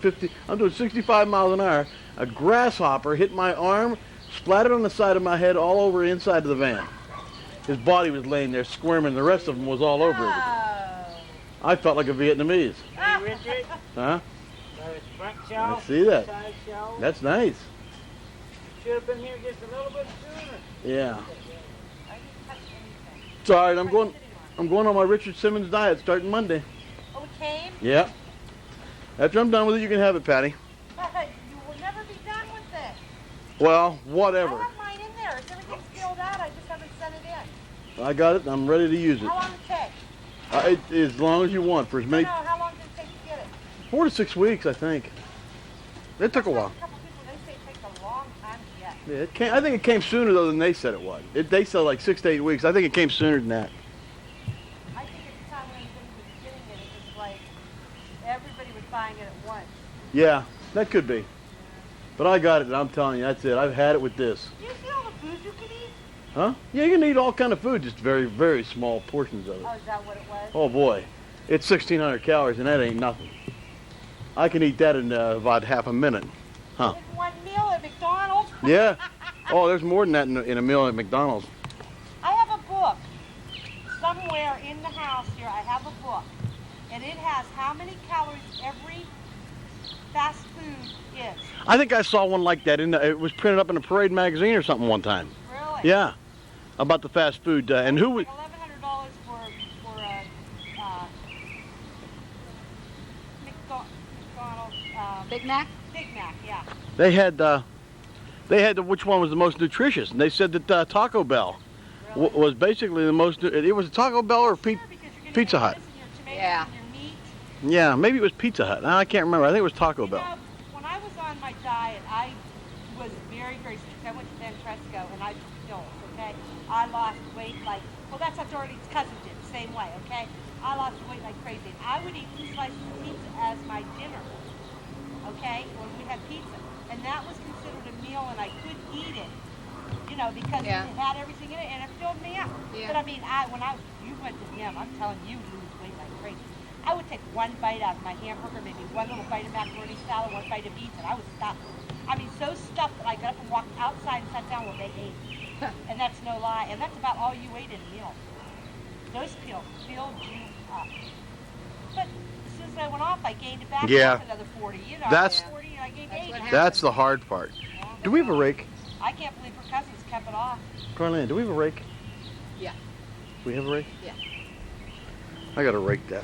65 miles an hour. A grasshopper hit my arm, splattered on the side of my head, all over inside of the van. His body was laying there squirming. The rest of him was all over it. I felt like a Vietnamese. Hey, Richard. Huh? Front I shelf, see that. side shelf. That's nice. Should have been here just a little bit sooner. Yeah. It's all right. I'm going on my Richard Simmons diet starting Monday. Oh, it came? Yeah. After I'm done with it, you can have it, Patty. You will never be done with it. Well, whatever. I have mine in there. Everything's filled out. I just haven't sent it in. I got it. And I'm ready to use it. How long did it take? As long as you want, for as many. No, how long did it take to get it? 4 to 6 weeks, I think. It took a while. A couple people, they say it takes a long time to get. Yeah, it came. I think it came sooner though than they said it would. They said like 6 to 8 weeks. I think it came sooner than that. I think at the time when everybody was getting it, it was like everybody was buying it at once. Yeah, that could be. But I got it, and I'm telling you, that's it. I've had it with this. Do you see all the food you can eat? Huh? Yeah, you can eat all kind of food, just very, very small portions of it. Oh, is that what it was? Oh boy, it's 1,600 calories, and that ain't nothing. I can eat that in about half a minute. Huh? In one meal at McDonald's? Yeah. Oh, there's more than that in a meal at McDonald's. I have a book. Somewhere in the house here, I have a book. And it has how many calories every fast food is. I think I saw one like that. It was printed up in a Parade magazine or something one time. Really? Yeah. About the fast food. And who would... $1,100 for McDonald's. Big Mac? Big Mac, yeah. They had which one was the most nutritious. And they said that Taco Bell was basically the most... It was Taco Bell or Pizza Hut. Yeah. Yeah, maybe it was Pizza Hut. I can't remember. I think it was Taco Bell. Know, when I was on my diet, I was very, very strict. I went to Dan Tresco and I took pills, okay? I lost weight like, well, that's what Dorothy's cousin did, the same way, okay? I lost weight like crazy. And I would eat 2 slices of pizza as my dinner, okay? When we had pizza. And that was considered a meal and I could eat it, you know, because it had everything in it and it filled me up. Yeah. But I mean, you went to him, I'm telling you, lose weight like crazy. I would take one bite out of my hamburger, maybe one little bite of macaroni salad, one bite of beans, and I would stop. I mean, so stuffed that I got up and walked outside and sat down while they ate. And that's no lie. And that's about all you ate in a meal. Those pills filled you up. But as soon as I went off, I gained it back off another 40. You know, That's, 40 and I gained 80. That's the hard part. Do we have a rake? I can't believe her cousins kept it off. Carlene, do we have a rake? Yeah. We have a rake? Yeah. I got to rake that.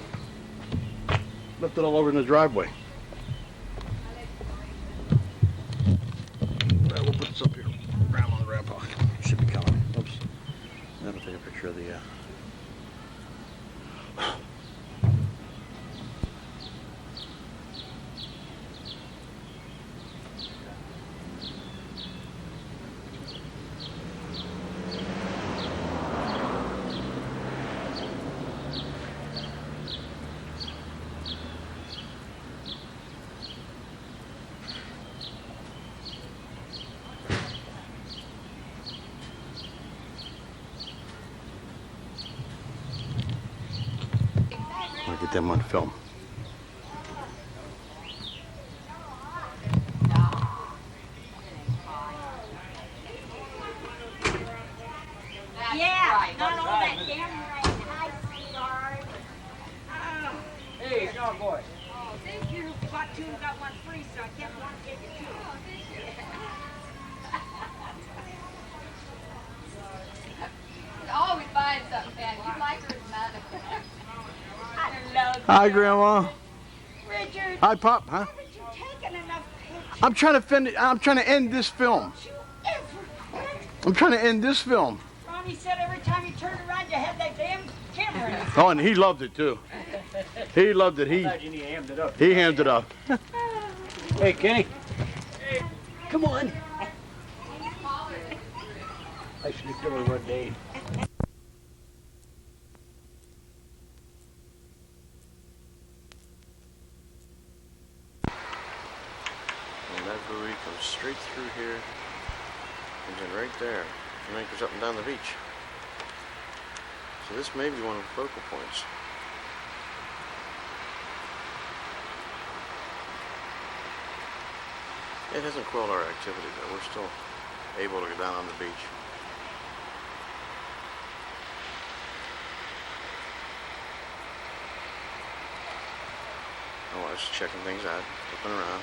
Left it all over in the driveway. We'll put this up here. Grandma and Grandpa should be coming. Oops. Now I'll take a picture of the I'll get them on film. Yeah, not all that damn right. Hi, sweetheart. Hey, strong boy. Oh, thank you. Bought two and got one free, so I kept one to give you two. Oh, thank you. She's always buying something, man. You like her as mother. I love you. Hi, Grandma. Richard. Hi, Pop. Huh? Haven't you taken enough pictures? I'm trying to end this film. Don't you ever quit? I'm trying to end this film. Ronnie said every time you turned around, you had that damn camera in it. Oh, and he loved it too. He loved it. He hammed it up. hammed it up. Hey, Kenny. Come on. I sneaked over one day. And that buoy comes straight through here, and then right there, and anchors up and down the beach. So this may be one of the focal points. It hasn't quelled our activity though. We're still able to go down on the beach. Oh, I was just checking things out, looking around.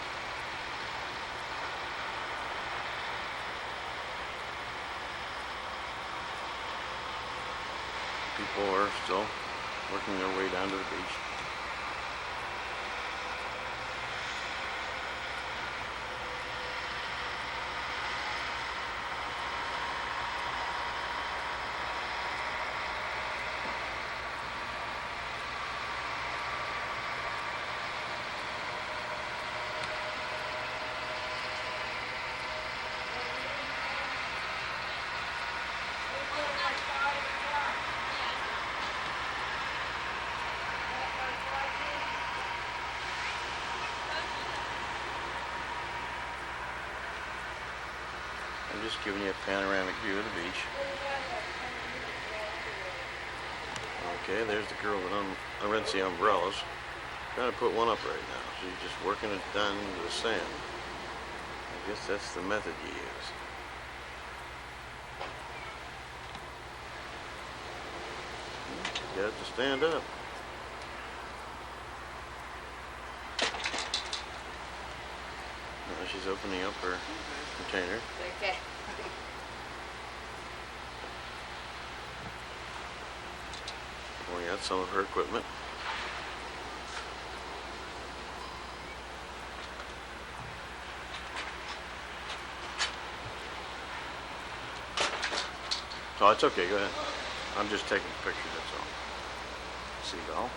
People are still working their way down to the beach. I'm just giving you a panoramic view of the beach. Okay, there's the girl that rents the umbrellas. Trying to put one up right now. She's just working it down into the sand. I guess that's the method you use. You got to stand up. Now she's opening up her container. Okay. Pulling out some of her equipment. Oh, it's okay, go ahead. I'm just taking a picture, that's all. Seagull.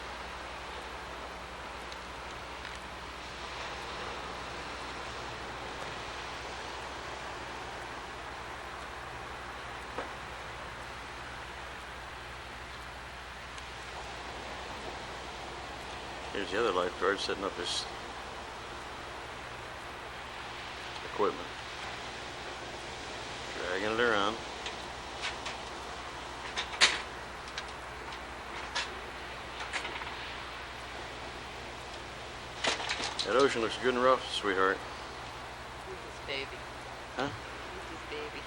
Here's the other lifeguard setting up his equipment. Dragging it around. That ocean looks good and rough, sweetheart. Who's this baby? Huh? Who's this baby?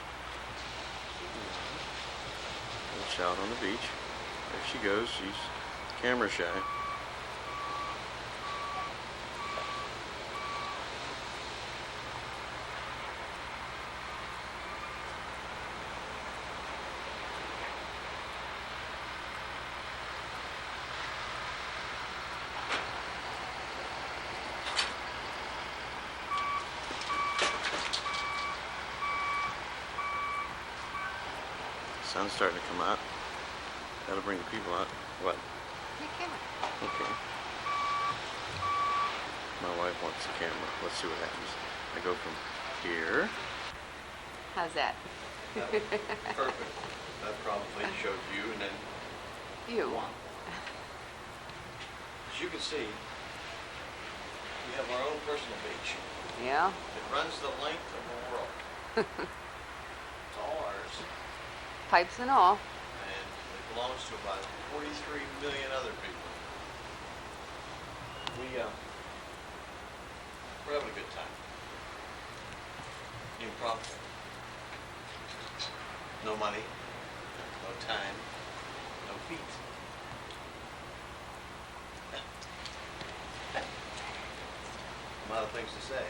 Little shout on the beach. There she goes. She's camera shy. Sun's starting to come out. That'll bring the people out. What? Your camera. Okay. My wife wants the camera. Let's see what happens. I go from here. How's that? Perfect. That probably showed you and then You. one. As you can see, we have our own personal beach. Yeah? It runs the length of the world. It's all ours. Pipes and all. And it belongs to about 43 million other people. We're having a good time. Impromptu. No money, no time, no feet. A lot of things to say.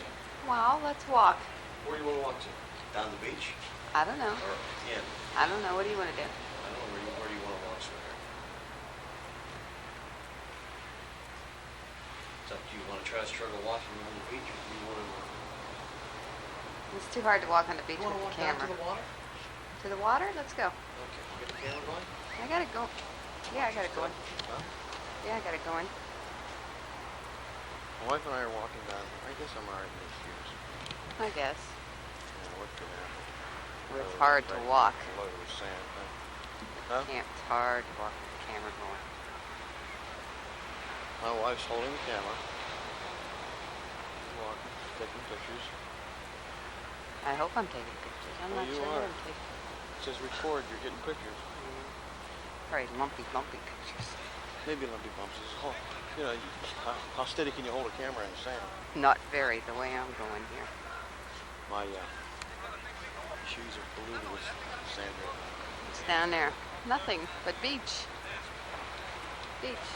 Well, let's walk. Where do you want to walk to? Down the beach? I don't know. Or in? I don't know. What do you want to do? I don't know. Where do you want to walk, sweetheart? It's up to you. Want to try to struggle walking on the beach, or do you want to It's too hard to walk on the beach with walk the down camera. to the water? To the water? Let's go. Okay. You get the camera going? I got it going. Yeah, I got it going. Huh? Yeah, I got it going. My wife and I are walking down. I guess I'm alright in these shoes. I guess. Yeah, what could happen? It's hard to walk. Loaded with sand. Huh? It's hard to walk with the camera going. My wife's holding the camera. Walking, taking pictures. I hope I'm taking pictures. I'm Well, not you sure are. what I'm taking. It says record. You're getting pictures. Very lumpy pictures. Maybe lumpy bumps. You know, how steady can you hold a camera in the sand? Not very, the way I'm going here. My shoes are polluted with sand. It's down there. Nothing but beach. Beach.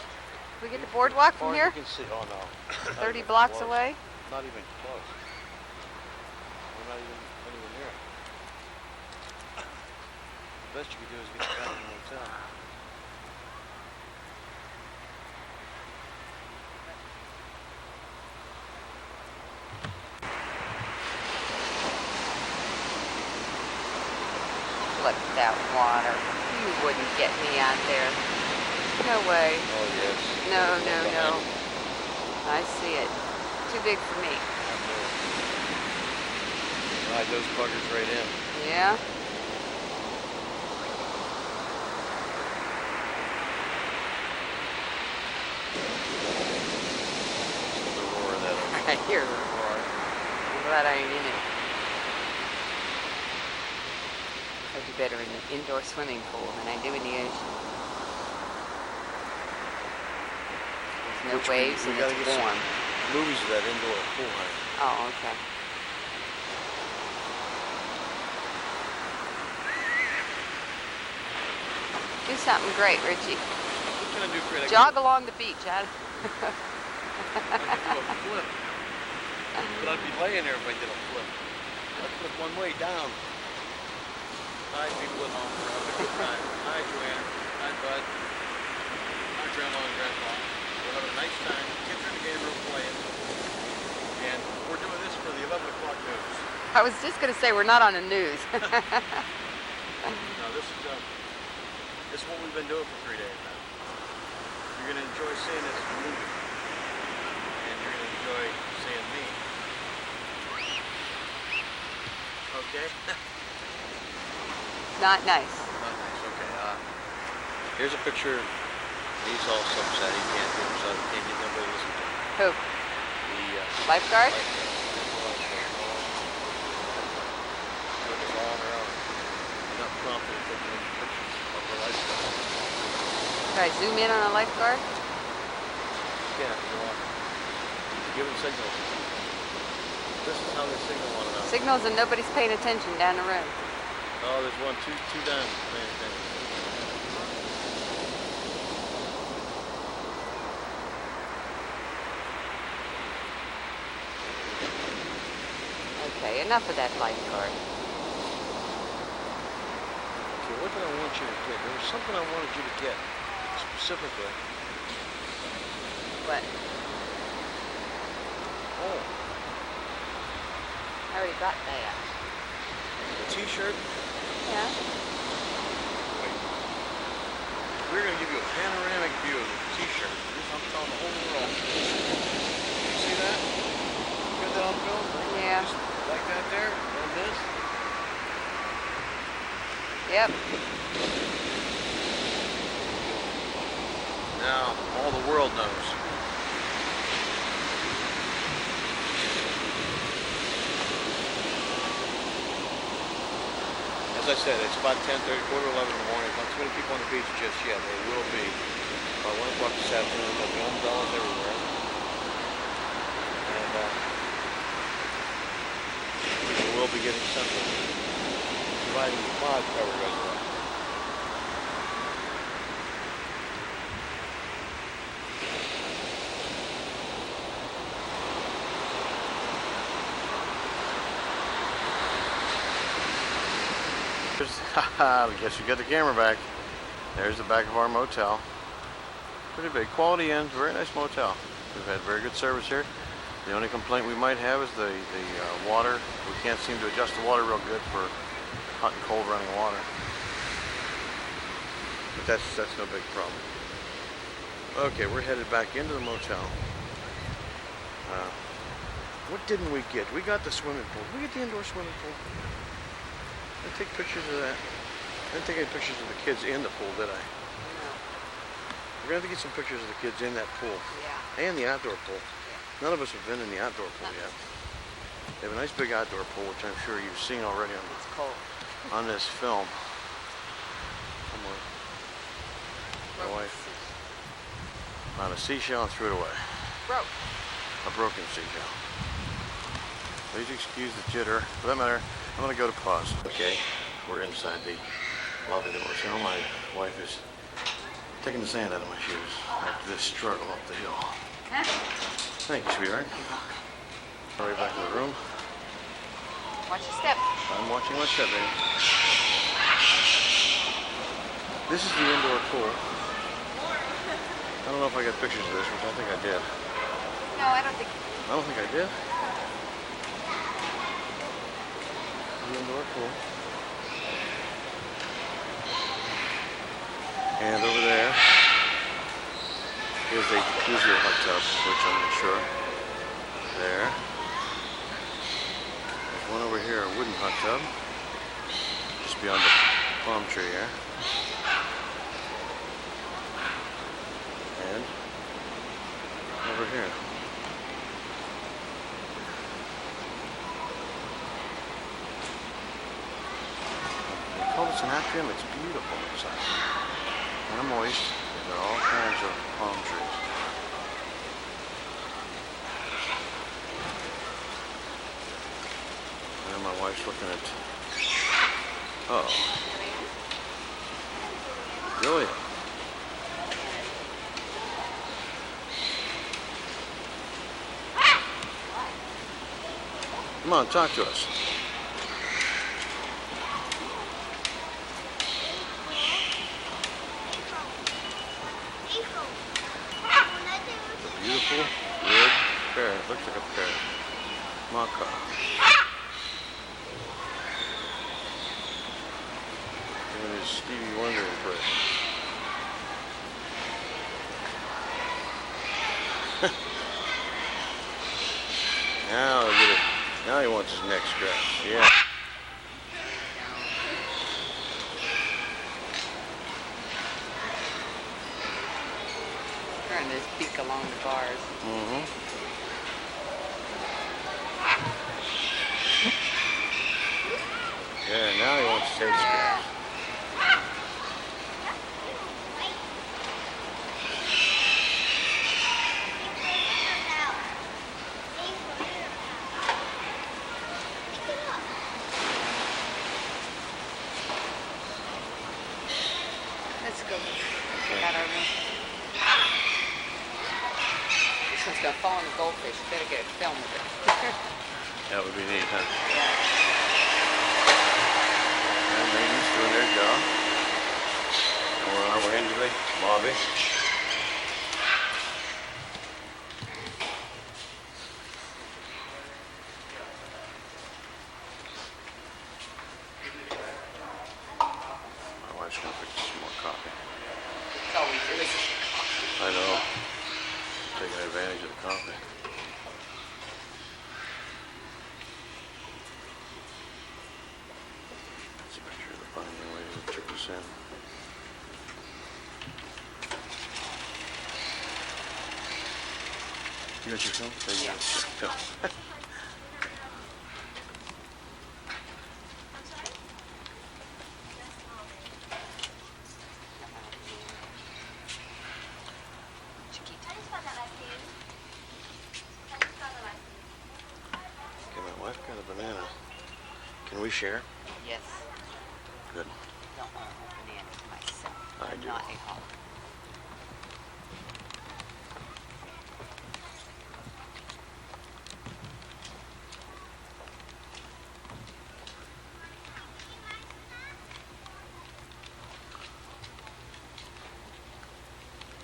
We get the boardwalk from here? You can see. Oh no. 30 blocks away? Not even close. We're not even anywhere near it. The best you could do is get back in the hotel. Look at that water. You wouldn't get me out there. No way. Oh yes. No. I see it. Too big for me. Ride those buggers right in. Yeah? The roar of that ocean. I hear the roar. I'm glad I ain't in it. I do better in the indoor swimming pool than I do in the ocean. There's no waves and it's warm. Movies of that indoor pool, honey. Oh, okay. Do something great, Richie. What can I do for you? Jog along the beach. I could do a flip. But I'd be laying there if I did a flip. I'd flip one way down. Hi, people at home. We're having a good time. Hi, Joanne. Hi, Bud. Hi, Grandma and Grandpa. We're having a nice time. Kids are in the game room playing. And we're doing this for the 11 o'clock news. I was just going to say we're not on the news. No, this is what we've been doing for 3 days now. You're going to enjoy seeing this movie. And you're going to enjoy seeing me. Okay? Not nice. Not nice, okay. Here's a picture. He's all so upset he can't do himself. He can't get nobody to listen to him. Who? The Lifeguard? Looking all on her own. Not prompted to take any pictures of the lifeguard. Should I zoom in on a lifeguard? Yeah, if you want. Give them signals. This is how they signal one another. Signals and nobody's paying attention down the road. Oh, there's one, two down. Paying attention. Okay, enough of that lifeguard. Okay, what did I want you to get? There was something I wanted you to get, specifically. What? Oh, I already got that. a t-shirt? Yeah? Wait. We're going to give you a panoramic view of the t-shirt. I'm telling the whole world. You see that? You got that on film? Yeah. Just like that there? And this? Yep. Now, all the world knows. As I said, it's about 10:30, quarter to 11 in the morning. Not too many people on the beach just yet. There will be. By 1 o'clock this afternoon, there'll be umbrellas everywhere. And we will be getting sunburn, providing the cloud cover goes away. I guess you got the camera back. There's the back of our motel. Pretty big. Quality Inn, very nice motel. We've had very good service here. The only complaint we might have is the water. We can't seem to adjust the water real good for hot and cold running water. But that's no big problem. Okay, we're headed back into the motel. What didn't we get? We got the swimming pool. Did we get the indoor swimming pool? Did I take pictures of that? I didn't take any pictures of the kids in the pool, did I? No. We're going to have to get some pictures of the kids in that pool. Yeah. And the outdoor pool. Yeah. None of us have been in the outdoor pool yet. They have a nice big outdoor pool, which I'm sure you've seen already It's cold. on this film. Somewhere. My wife found a seashell and threw it away. Broke. A broken seashell. Please excuse the jitter. For that matter, I'm going to go to pause. Okay, we're inside the lobby of the motel. My wife is taking the sand out of my shoes after this struggle up the hill. Thank you, sweetheart. Hurry back to the room. Watch your step. I'm watching my step, baby. This is the indoor pool. I don't know if I got pictures of this, which I think I did. No, I don't think. I don't think I did. The indoor pool. And over there is a jacuzzi or hot tub, which I'm not sure. There. There's one over here, a wooden hot tub. Just beyond the palm tree here. And over here. They call this an atrium. It's beautiful inside. And moist. There are all kinds of palm trees. And my wife's looking at... Uh-oh. Julia. Come on, talk to us. Beautiful red parrot. Looks like a parrot. Macaw. Doing his Stevie Wonder impression. Now he'll get it. Now he wants his neck scratched. Yeah. Turn his beak along the bars. Mm-hmm. Yeah, now he wants his head scratched. Let's go. Check out our room. This one's gonna fall on the goldfish. Better get a film of it. That would be neat, huh? Yeah. And maintenance doing their job. And we're on our way into the lobby. My wife's gonna fix some more coffee. That's all we do is I know. Taking advantage of the coffee. Let's make sure to find a way to check this in. You got your phone? Yeah. No. Okay, my wife got a banana. Can we share? Yes. Good. I don't want a banana myself. I I'm do. not a hog.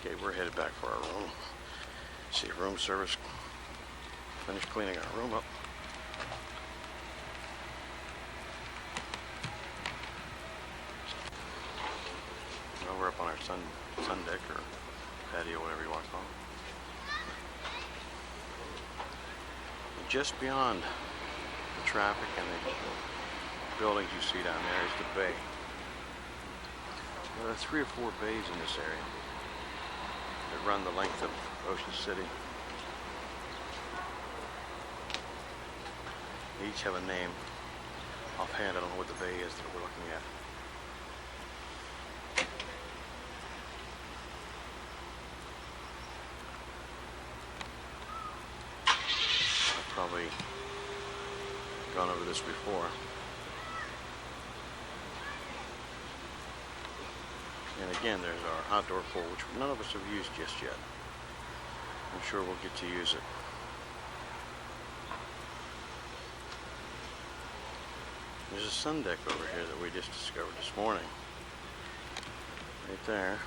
Okay, we're headed back for our room. See if room service finished cleaning our room up. Now we're up on our sun deck or patio, whatever you want to call it. And just beyond the traffic and the buildings you see down there is the bay. There are 3 or 4 bays in this area that run the length of Ocean City. They each have a name. Offhand, I don't know what the bay is that we're looking at. I've probably gone over this before. And again, there's our outdoor pool, which none of us have used just yet. I'm sure we'll get to use it. There's a sun deck over here that we just discovered this morning. Right there.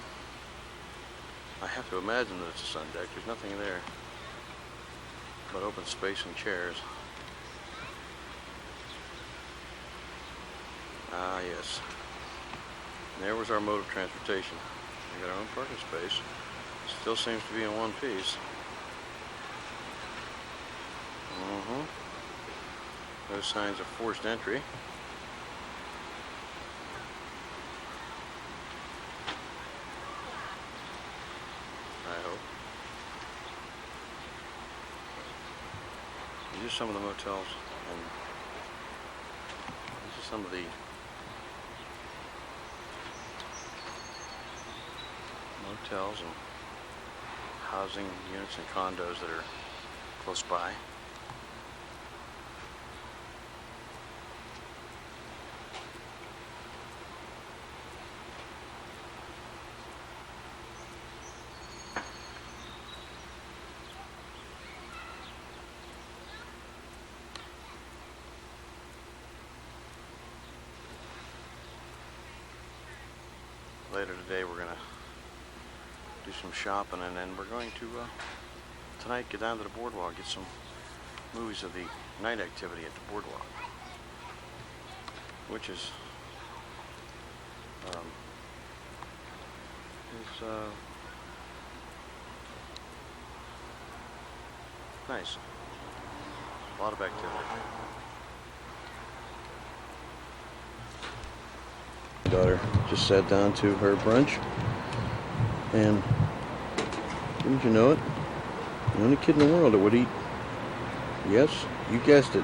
I have to imagine that it's a sun deck. There's nothing there but open space and chairs. Ah, yes. And there was our mode of transportation. We got our own parking space. Still seems to be in one piece. No signs of forced entry. I hope. These are some of the motels, and these are some of the motels and housing units and condos that are close by. Later today we're going to do some shopping, and then we're going to tonight get down to the boardwalk, get some movies of the night activity at the boardwalk, which is nice. A lot of activity. Daughter just sat down to her brunch, and didn't you know it? The only kid in the world that would eat, yes, you guessed it,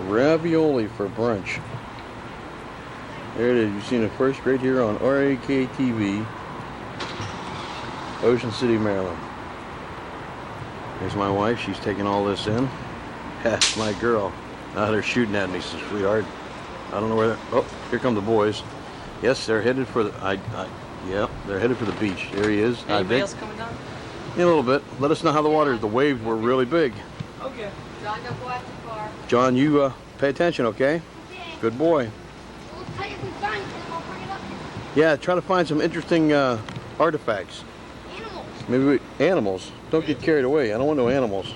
ravioli for brunch. There it is. You've seen it first right here on RAK TV, Ocean City, Maryland. There's my wife. She's taking all this in. That's my girl. Now they're shooting at me, sweetheart. I don't know where they're... Oh, here come the boys. Yes, they're headed for the... yeah, they're headed for the beach. There he is. Anybody else coming down? In a little bit. Let us know how the water... The waves were really big. Okay. John, don't go out too far. John, you pay attention, okay? Good boy. We'll tell you if we find it, we'll bring it up here. Yeah, try to find some interesting artifacts. Animals. Maybe animals. Don't get carried away. I don't want no animals.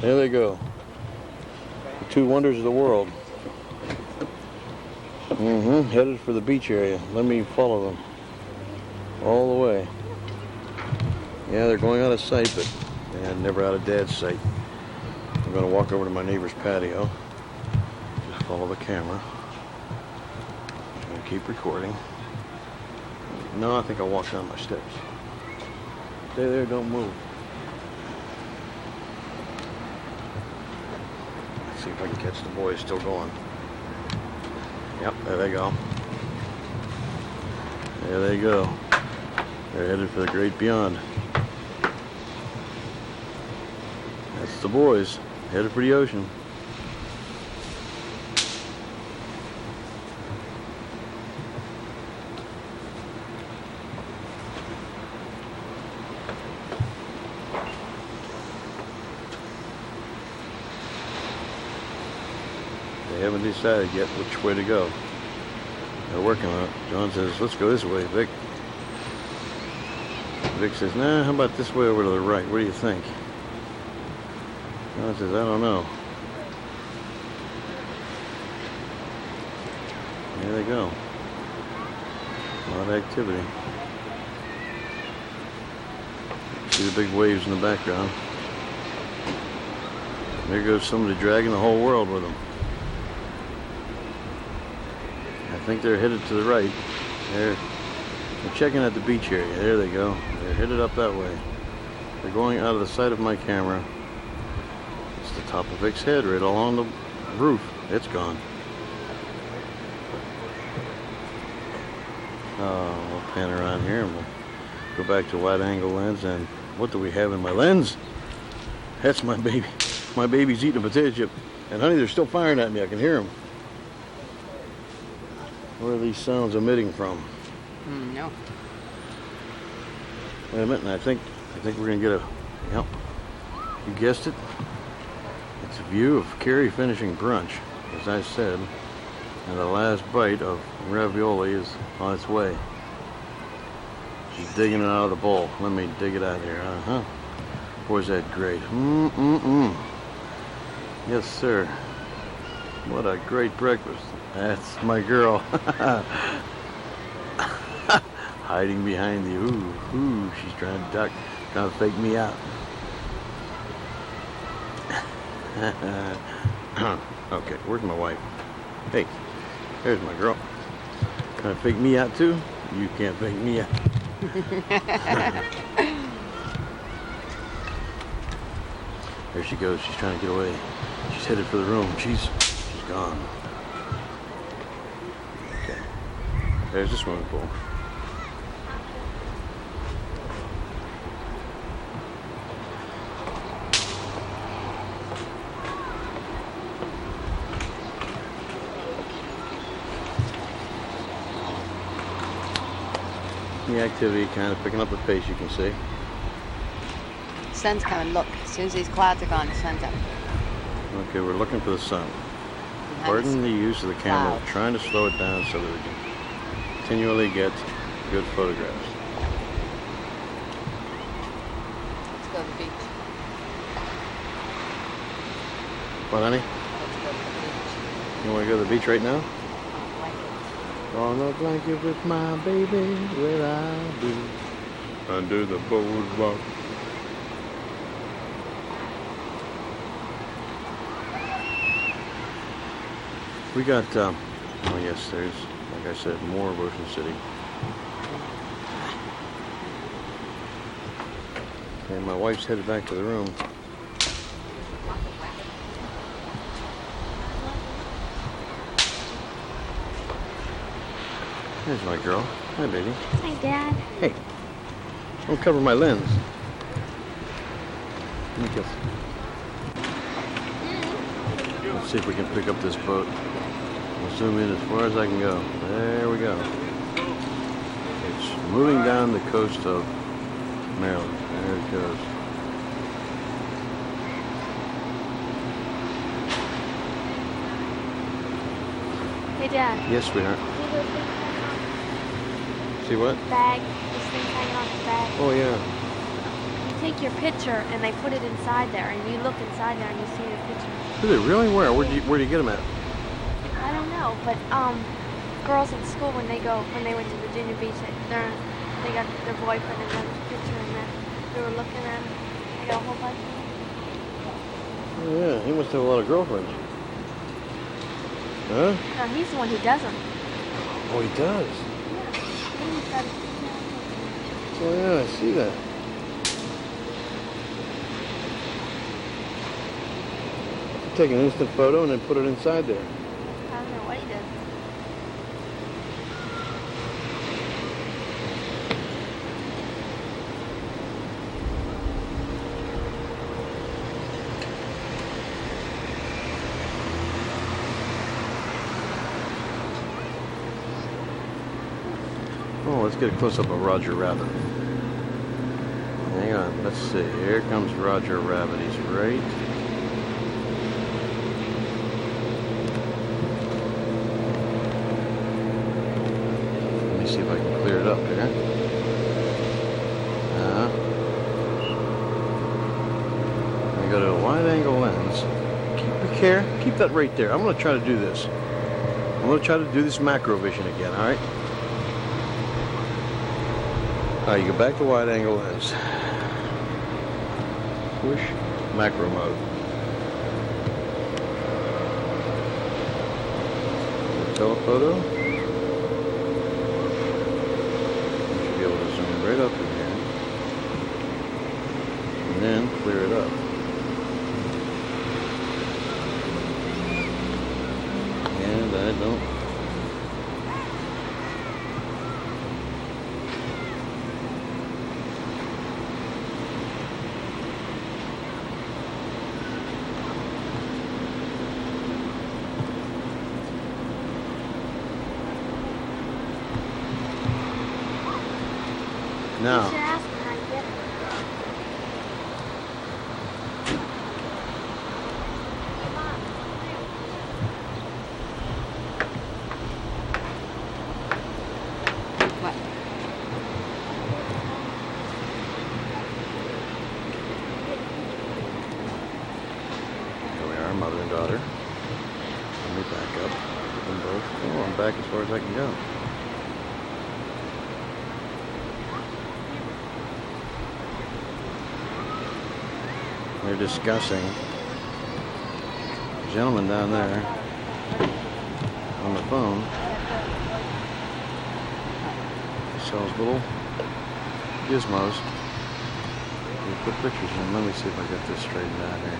There they go. The 2 wonders of the world. Headed for the beach area. Let me follow them all the way. Yeah, they're going out of sight, but man, never out of Dad's sight. I'm going to walk over to my neighbor's patio. Just follow the camera. I'm going to keep recording. No, I think I'll walk down my steps. Stay there, don't move. Let's see if I can catch the boys still going. Yep, there they go. There they go. They're headed for the great beyond. That's the boys, headed for the ocean. They haven't decided yet which way to go. They're working on it. John says, let's go this way, Vic. Vic says, nah, how about this way over to the right? What do you think? John says, I don't know. There they go. A lot of activity. See the big waves in the background. There goes somebody dragging the whole world with them. I think they're headed to the right. They're checking out the beach area. There they go. They're headed up that way. They're going out of the sight of my camera. It's the top of Vic's head right along the roof. It's gone. We'll pan around here and we'll go back to wide angle lens. And what do we have in my lens? That's my baby. My baby's eating a potato chip. And honey, they're still firing at me. I can hear them. Where are these sounds emitting from? No. Wait a minute, and I think we're gonna get a, yep, you guessed it. It's a view of Carrie finishing brunch, as I said, and the last bite of ravioli is on its way. She's digging it out of the bowl. Let me dig it out here. Boy's that great. Yes, sir. What a great breakfast. That's my girl. Hiding behind the ooh, she's trying to duck, trying to fake me out. Okay, where's my wife? Hey, there's my girl. Trying to fake me out too? You can't fake me out. There she goes, she's trying to get away. She's headed for the room. She's gone. Okay. There's the swimming pool. The activity kind of picking up the pace, you can see. Sun's coming, look. As soon as these clouds are gone, the sun's up. Okay, we're looking for the sun. Behind Pardon us. the use of the camera. Clouds. Trying to slow it down so that we can continually get good photographs. Let's go to the beach. What, honey? Let's go to the beach. You want to go to the beach right now? Blankets. On a blanket with my baby, where I be, under the boardwalk. We got, oh yes, there's, like I said, more of Ocean City. And my wife's headed back to the room. There's my girl. Hi, baby. Hi, Dad. Hey, don't cover my lens. Let me kiss. Let's see if we can pick up this boat. We'll zoom in as far as I can go. There we go. It's moving down the coast of Maryland. There it goes. Hey, Dad. Yes, sweetheart. See what? Bag. This thing's hanging on the bag. Oh, yeah. You take your picture and they put it inside there, and you look inside there and you see the picture. Is it really? Where'd you get them at? I don't know, but girls at school when they went to Virginia Beach, they got their boyfriend and their picture in there. They were looking at him. They got a whole bunch of them. Oh, yeah, he must have a lot of girlfriends. Huh? No, he's the one who does them. Oh, he does? Oh, yeah, I see that. Take an instant photo and then put it inside there. I don't know what he does. Oh, let's get a close-up of Roger Rabbit. Hang on, let's see. Here comes Roger Rabbit. He's right. Let me see if I can clear it up here. Let me go to a wide-angle lens. Keep that right there. I'm going to try to do this. I'm going to try to do this macro vision again, all right? Alright, you go back to wide angle lens. Push macro mode. Telephoto. You should be able to zoom right up in here. And then clear it up. And I don't. Now, You should ask him how you get it. What? here we are, mother and daughter. Let me back up. Get them both. Oh, I'm back as far as I can go. They're discussing. The gentleman down there on the phone sells little gizmos. You put pictures in. Let me see if I get this straightened out here.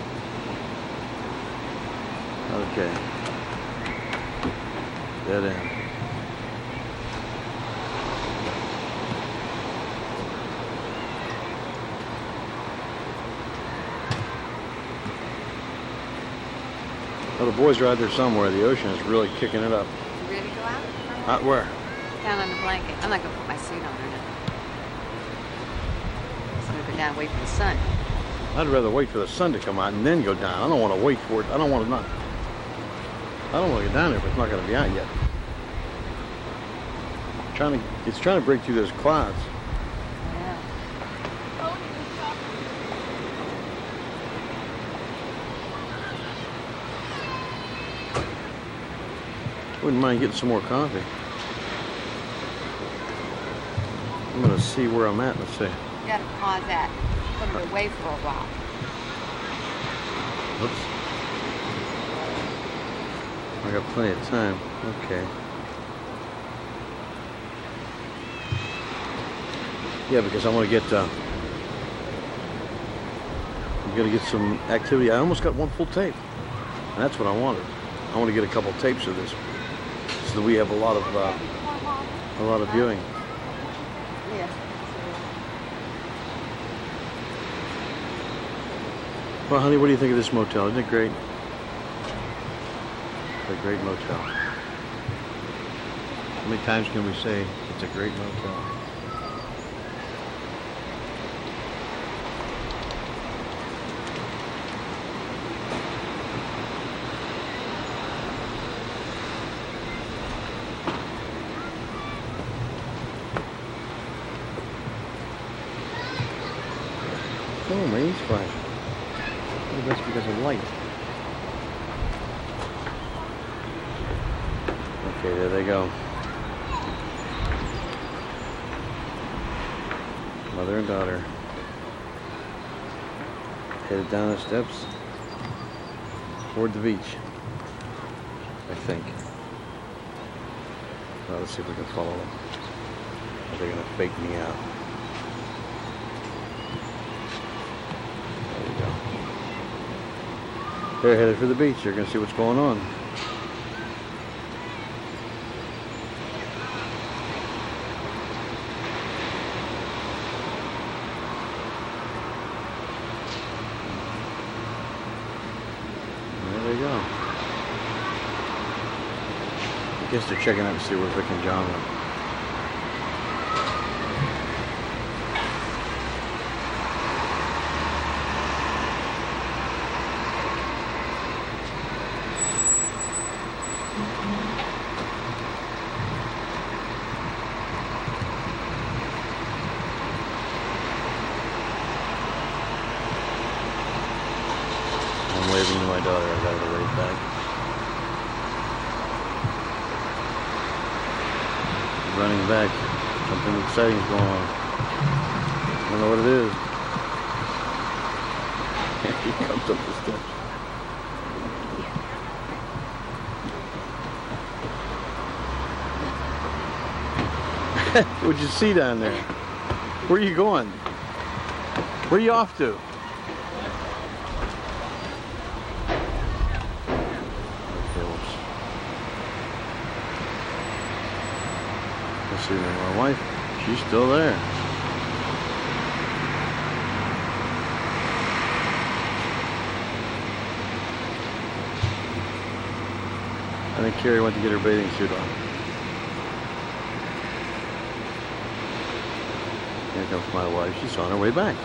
Okay. Dead end. Well, the boys are out there somewhere. The ocean is really kicking it up. You ready to go out? Out where? Down on the blanket. I'm not going to put my suit on or nothing. I'm just going to go down and wait for the sun. I'd rather wait for the sun to come out and then go down. I don't want to wait for it. I don't want to get down there if it's not going to be out yet. It's trying to break through those clouds. Yeah. Wouldn't mind getting some more coffee. I'm going to see where I'm at. Let's see. You got to pause that. I'm going to be away for a while. Oops. I got plenty of time. Okay. Yeah, because I want to get I'm going to get some activity. I almost got one full tape. And that's what I wanted. I want to get a couple tapes of this so that we have a lot of viewing. Yeah. Well, honey, what do you think of this motel? Isn't it great? It's a great motel. How many times can we say it's a great motel? Oh, my E's flashing. Maybe that's because of light. Okay, there they go. Mother and daughter. Headed down the steps toward the beach, I think. Well, let's see if we can follow them. Are they gonna fake me out? There we go. They're headed for the beach. They're gonna see what's going on. There they go. I guess they're checking out to see where Vic and John went. I'm waving to my daughter. I got her wave back. Running back. Something exciting's going on. I don't know what it is. He comes up the steps. What'd you see down there? Where are you going? Where are you off to? Let's see, my wife, she's still there. I think Carrie went to get her bathing suit on. Here comes my wife. She's on her way back.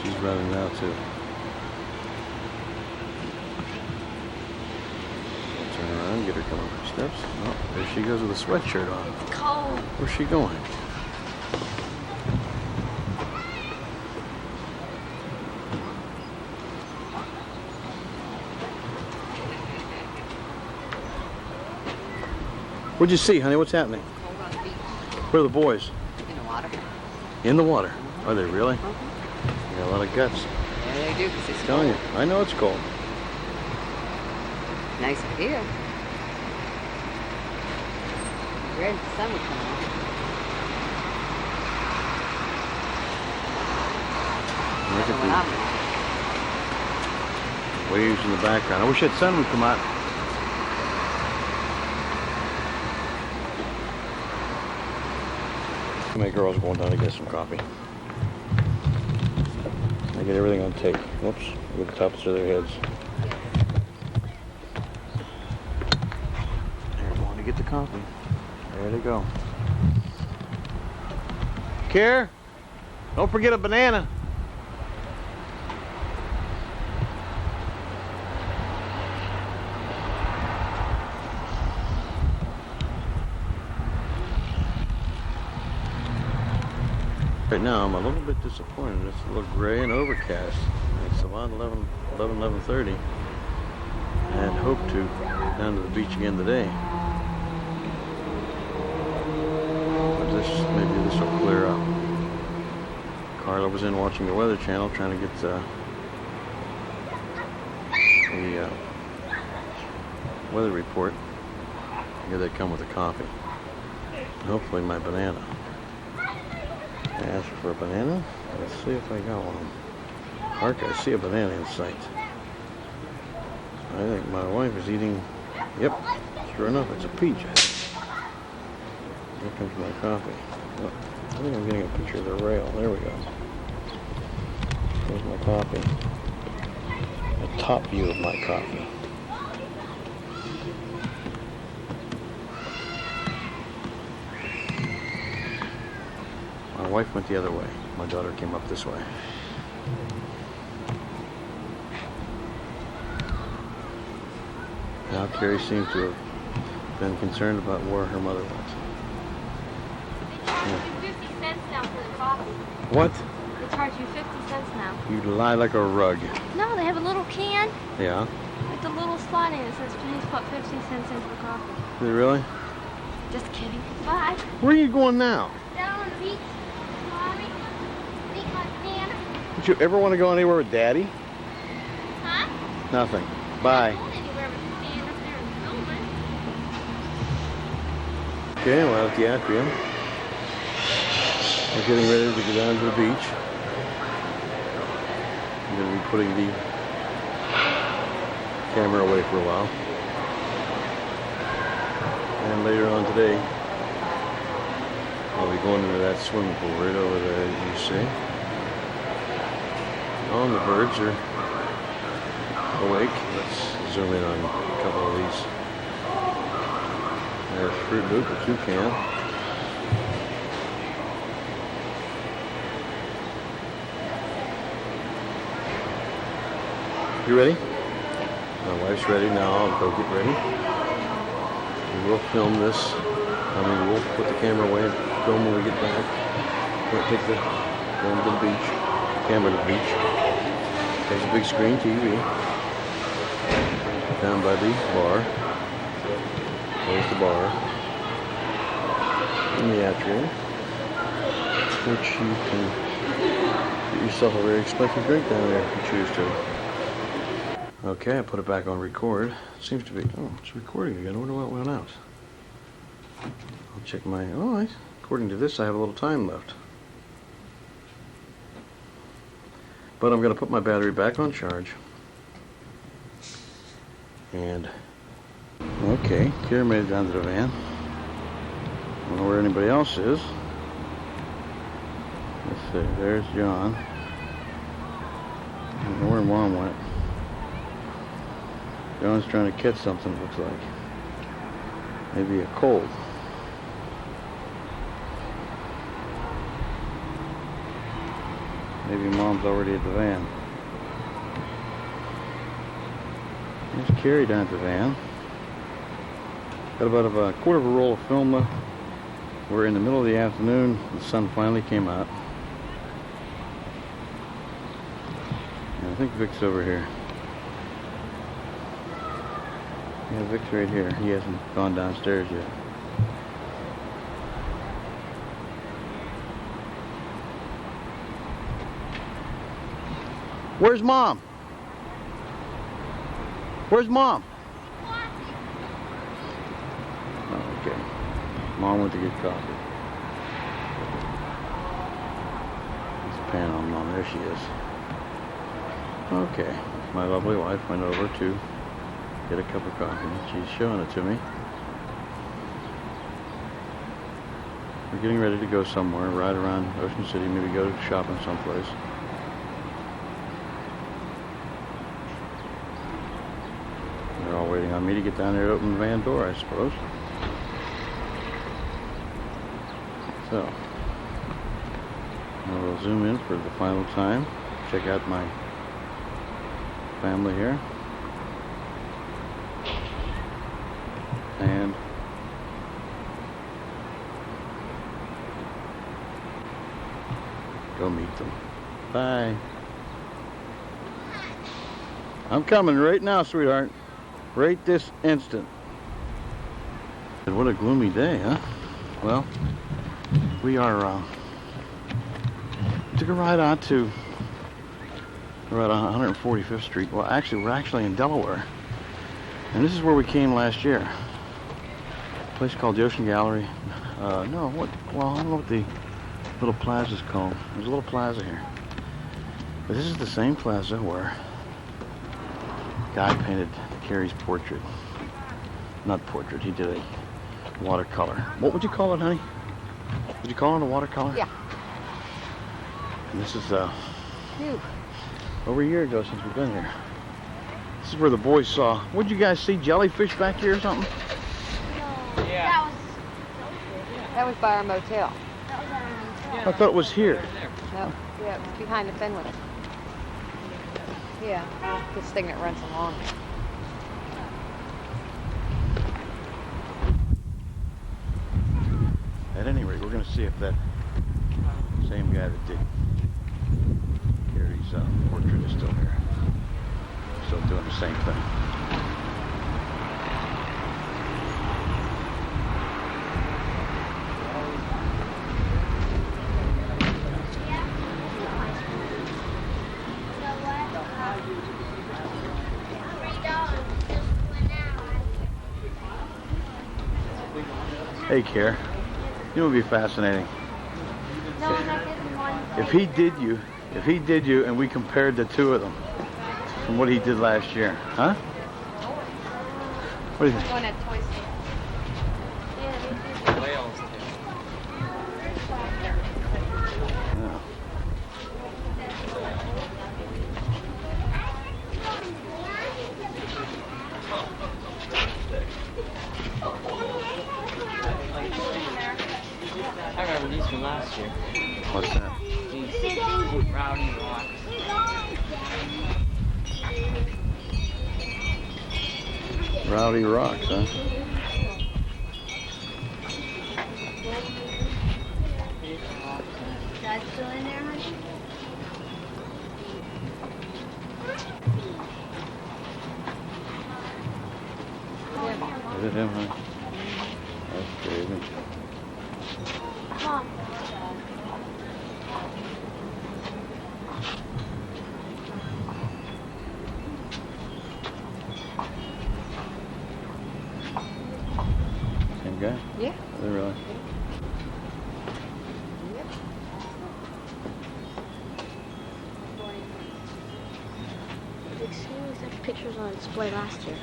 She's running now too. Turn around, get her coming up the steps. Oh, there she goes with a sweatshirt on. It's cold. Where's she going? What'd you see, honey? What's happening? Cold on the beach. Where are the boys? In the water. In the water. Are they really? They got a lot of guts. Yeah, they do, because it's I'm telling cold. you. I know it's cold. Nice up here. Red sun would come out. Look That's what at the waves in the background. I wish that sun would come out. My girls going down to get some coffee. I get everything on tape. Whoops, look at the tops of their heads. They're going to get the coffee. There they go. Care? Don't forget a banana. Right now, I'm a little bit disappointed. It's a little gray and overcast. It's about 11:30. I had hoped to get down to the beach again today. But maybe this will clear up. Carla was in watching the Weather Channel, trying to get the weather report. Here they come with the coffee. And hopefully my banana. I asked for a banana. Let's see if I got one. Park, I see a banana in sight. I think my wife is eating. Yep, sure enough, it's a peach. Here comes my coffee. Oh, I think I'm getting a picture of the rail. There we go. There's my coffee. A top view of my coffee. My wife went the other way. My daughter came up this way. Now Carrie seems to have been concerned about where her mother went. Yeah. 50 cents now for the coffee. What? They charge you 50 cents now. You lie like a rug. No, they have a little can Yeah. with the little slide in it. It says, please put 50 cents into the coffee. Is it really? Just kidding. Bye. Where are you going now? Down on the beach. Mommy, eat my banana. Did you ever want to go anywhere with Daddy? Huh? Nothing. Bye. I'm not going anywhere but stand up there and film it. Okay, well, at the atrium. We're getting ready to go down to the beach. I'm going to be putting the camera away for a while. And later on today, I'll be going into that swimming pool right over there, you see. Oh, and the birds are awake. Let's zoom in on a couple of these. There's Fruit Loop, a toucan. You ready? My wife's ready now. I'll go get ready. We will film this. We'll put the camera away and film when we get back. We'll take the film to the beach. Camera to the beach. There's a big screen TV down by the bar. There's the bar in the atrium, which you can get yourself a very expensive drink down there if you choose to. Okay, I put it back on record. Seems to be, oh, it's recording again. I wonder what went out. I'll check my, oh, according to this, I have a little time left. But I'm going to put my battery back on charge. And, okay, Kira made it down to the van. I don't know where anybody else is. Let's see, there's John. I don't know where Mom went. John's trying to catch something, it looks like. Maybe a cold. Maybe Mom's already at the van. There's Carrie down at the van. Got about a quarter of a roll of film left. We're in the middle of the afternoon. The sun finally came out. And I think Vic's over here. Yeah, Vic's right here. He hasn't gone downstairs yet. Where's Mom? Where's Mom? Oh, okay. Mom went to get coffee. Let's pan on Mom. There she is. Okay. My lovely wife went over to get a cup of coffee. She's showing it to me. We're getting ready to go somewhere, right around Ocean City, maybe go shopping someplace. They're all waiting on me to get down there to open the van door, I suppose. So, now we'll zoom in for the final time. Check out my family here. And go meet them. Bye. I'm coming right now, sweetheart. Right this instant. And what a gloomy day, huh? Well, we are, took a ride out to, we're at 145th Street. Well, actually, we're actually in Delaware. And this is where we came last year. A place called the Ocean Gallery. No, what, well, I don't know what the little plaza's called. There's a little plaza here. But this is the same plaza where a guy painted Carrie's portrait. Not portrait, he did a watercolor. What would you call it, honey? Would you call it a watercolor? Yeah. And this is, over a year ago since we've been here. This is where the boys saw, what'd you guys see, jellyfish back here or something? Yeah. That was by our motel. That was our motel. I thought it was here. No, yeah, it was behind the Fenwick. Yeah, this thing that runs along there. At any rate, we're going to see if that same guy that did same thing. Hey, Care. You know what would be fascinating? If he did you and we compared the two of them from what he did last year, huh? What do you think? Going at Toy Story. Whales. Yeah. I remember these from last year. What's that? These rowdy rocks. Rowdy Rocks, huh? Dad's still in there, honey? Is it him, huh? That's David. Mom. Same guy? Yeah. Are they really? We've seen such pictures on display last year.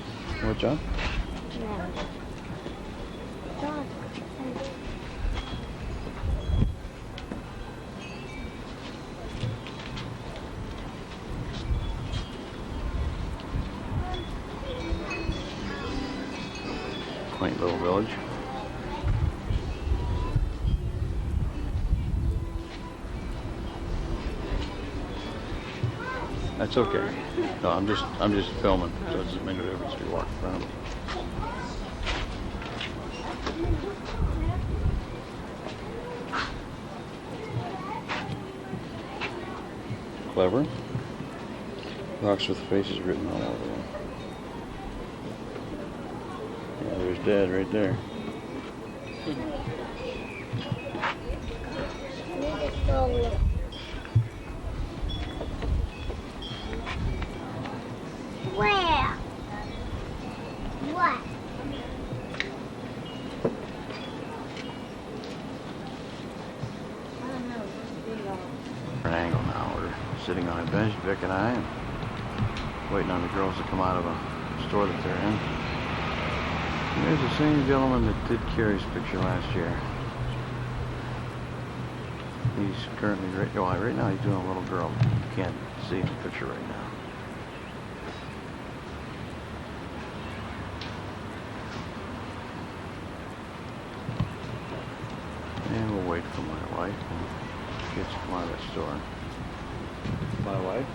What, John? Yeah. John. Quaint little village. That's okay. No, I'm just filming, so it doesn't make no difference if you walk in front of me. Clever. Rocks with faces written all over them. Yeah, there's Dad right there. Where? What? Angle now. We're sitting on a bench, Vic and I, and waiting on the girls to come out of a store that they're in. And there's the same gentleman that did Carrie's picture last year. He's currently right now he's doing a little girl. You can't see in the picture right now. And we'll wait for my wife and she gets to come out of the store. My wife.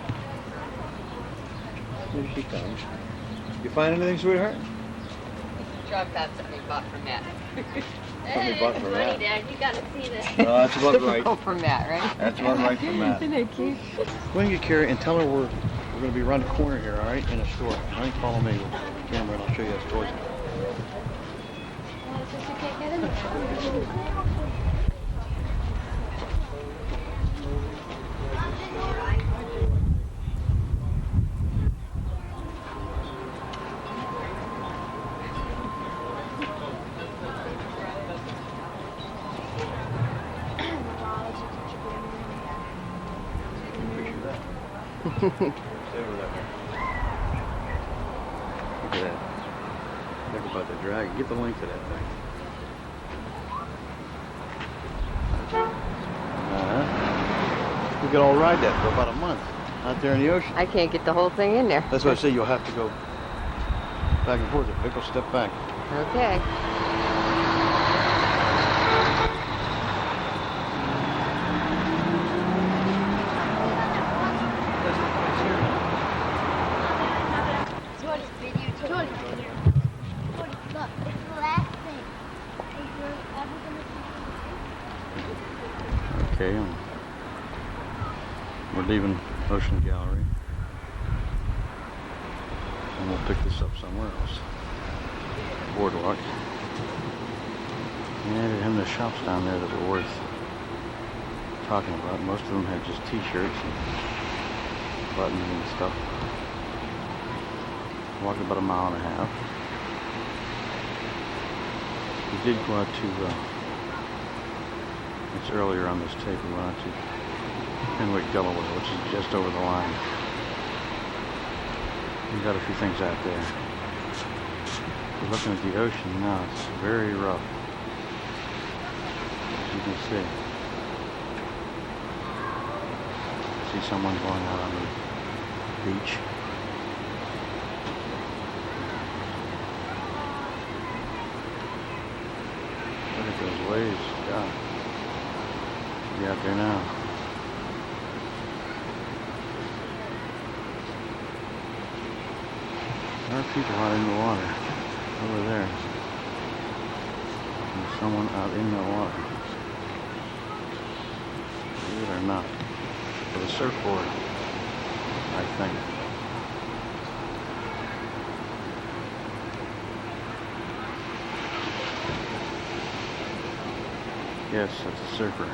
Here she comes. You find anything, sweetheart? John found something he bought from Matt. Something bought from Matt. Funny, Dad. You gotta see this. No, that's about right. Oh, from Matt, right? That's about right for Matt. Isn't that cute? Go and get Carrie and tell her we're going to be around the corner here, all right, in a store. All right, follow me with the camera and I'll show you that store. You can't get in. Stay over there. Look at that. Talk about the dragon. Get the length of that thing. We could all ride that for about a month out there in the ocean. I can't get the whole thing in there. That's why I say you'll have to go back and forth. Vic will step back. Okay. Okay, we're leaving Ocean Gallery. And we'll pick this up somewhere else. Boardwalk. Yeah, they have no shops down there that were worth talking about. Most of them had just t-shirts and buttons and stuff. Walked about a mile and a half. We did go out to, it's earlier on this tape, we went out to Penwick, Delaware, which is just over the line. We got a few things out there. We're looking at the ocean now, it's very rough, as you can see. See someone going out on the beach. Look at those waves, God. Be out there now. There are people out in the water. Over there. There's someone out in the water. Believe it or not. With a surfboard, I think. Yes, that's a surfer.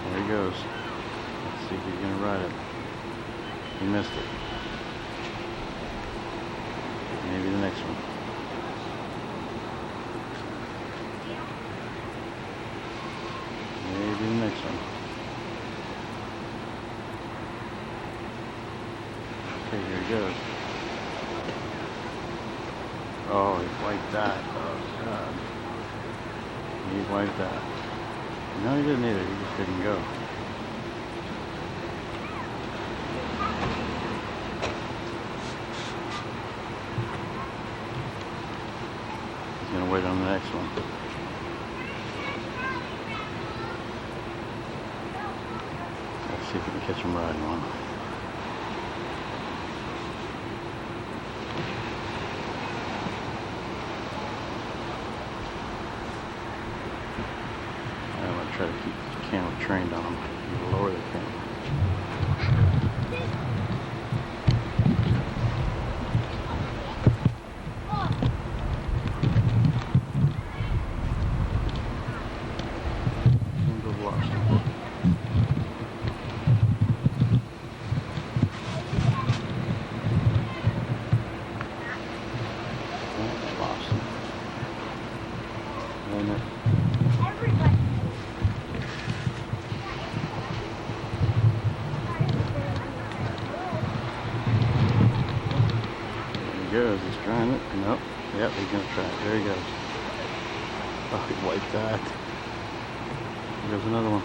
There he goes. Let's see if he's gonna ride it. He missed it. Maybe the next one. Maybe the next one. Okay, here he goes. Oh, he wiped that. Oh, God. He wiped that. No, he didn't either. He just didn't go. He's going to wait on the next one. Let's see if we can catch him riding one. Try to keep the camera trained on them. Lower the camera. Seems to have lost him. Oh, lost him. And goes. He's trying it. Nope. Yep, he's gonna try it. There he goes. Oh, he wiped that. Here goes another one.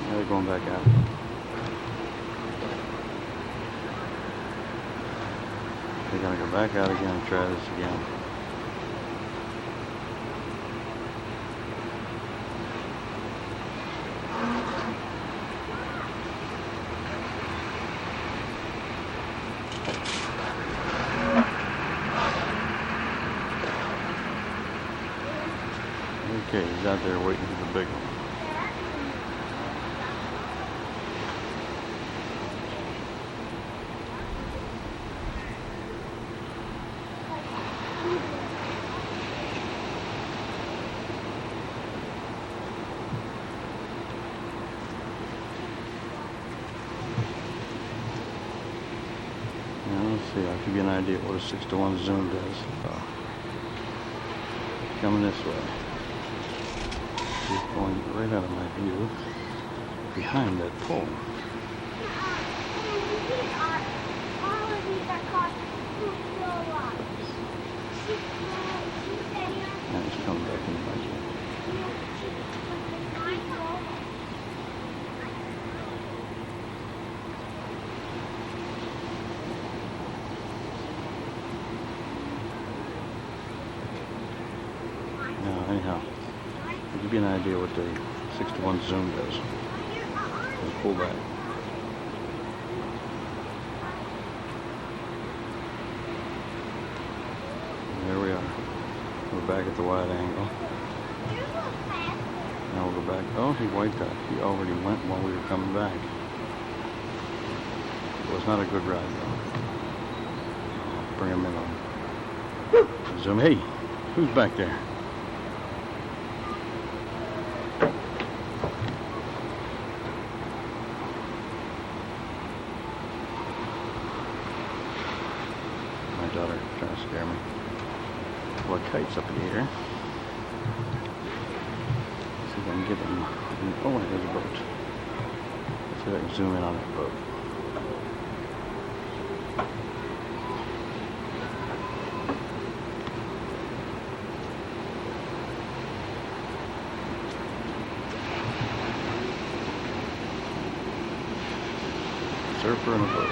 Now they're going back out. They're going to go back out again and try this again. Okay, he's out there waiting for the big one. Let's see, I'll give you an idea what a 6-to-1 zoom does. Coming this way. He's going right out of my view, behind that pole. Now he's coming back into my view. Anyhow, I'll give you an idea what the 6-to-1 zoom does. Just pull back. And there we are. We're back at the wide angle. Now we'll go back. Oh, he wiped out. He already went while we were coming back. It was not a good ride though. Bring him in on. Zoom. Hey, who's back there? My daughter trying to scare me. A couple of kites up in the air. See if I can get them. Oh, there's a boat. Let's see if I can zoom in on that boat. Surfer in a boat.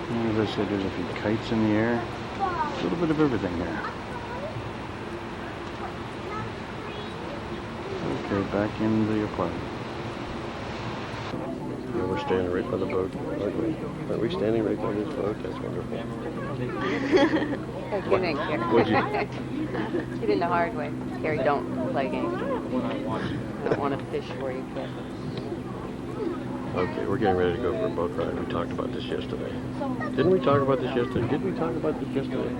And as I said, there's a few kites in the air. A little bit of everything there. Okay, back in the apartment. Yeah, we're standing right by the boat, aren't we? Aren't we standing right by this boat? That's wonderful. You didn't care. What'd you? You did the hard way. Gary, don't play games. I don't want to fish for you, kid. Okay, we're getting ready to go for a boat ride. We talked about this yesterday. Didn't we talk about this yesterday? Did we talk about this yesterday?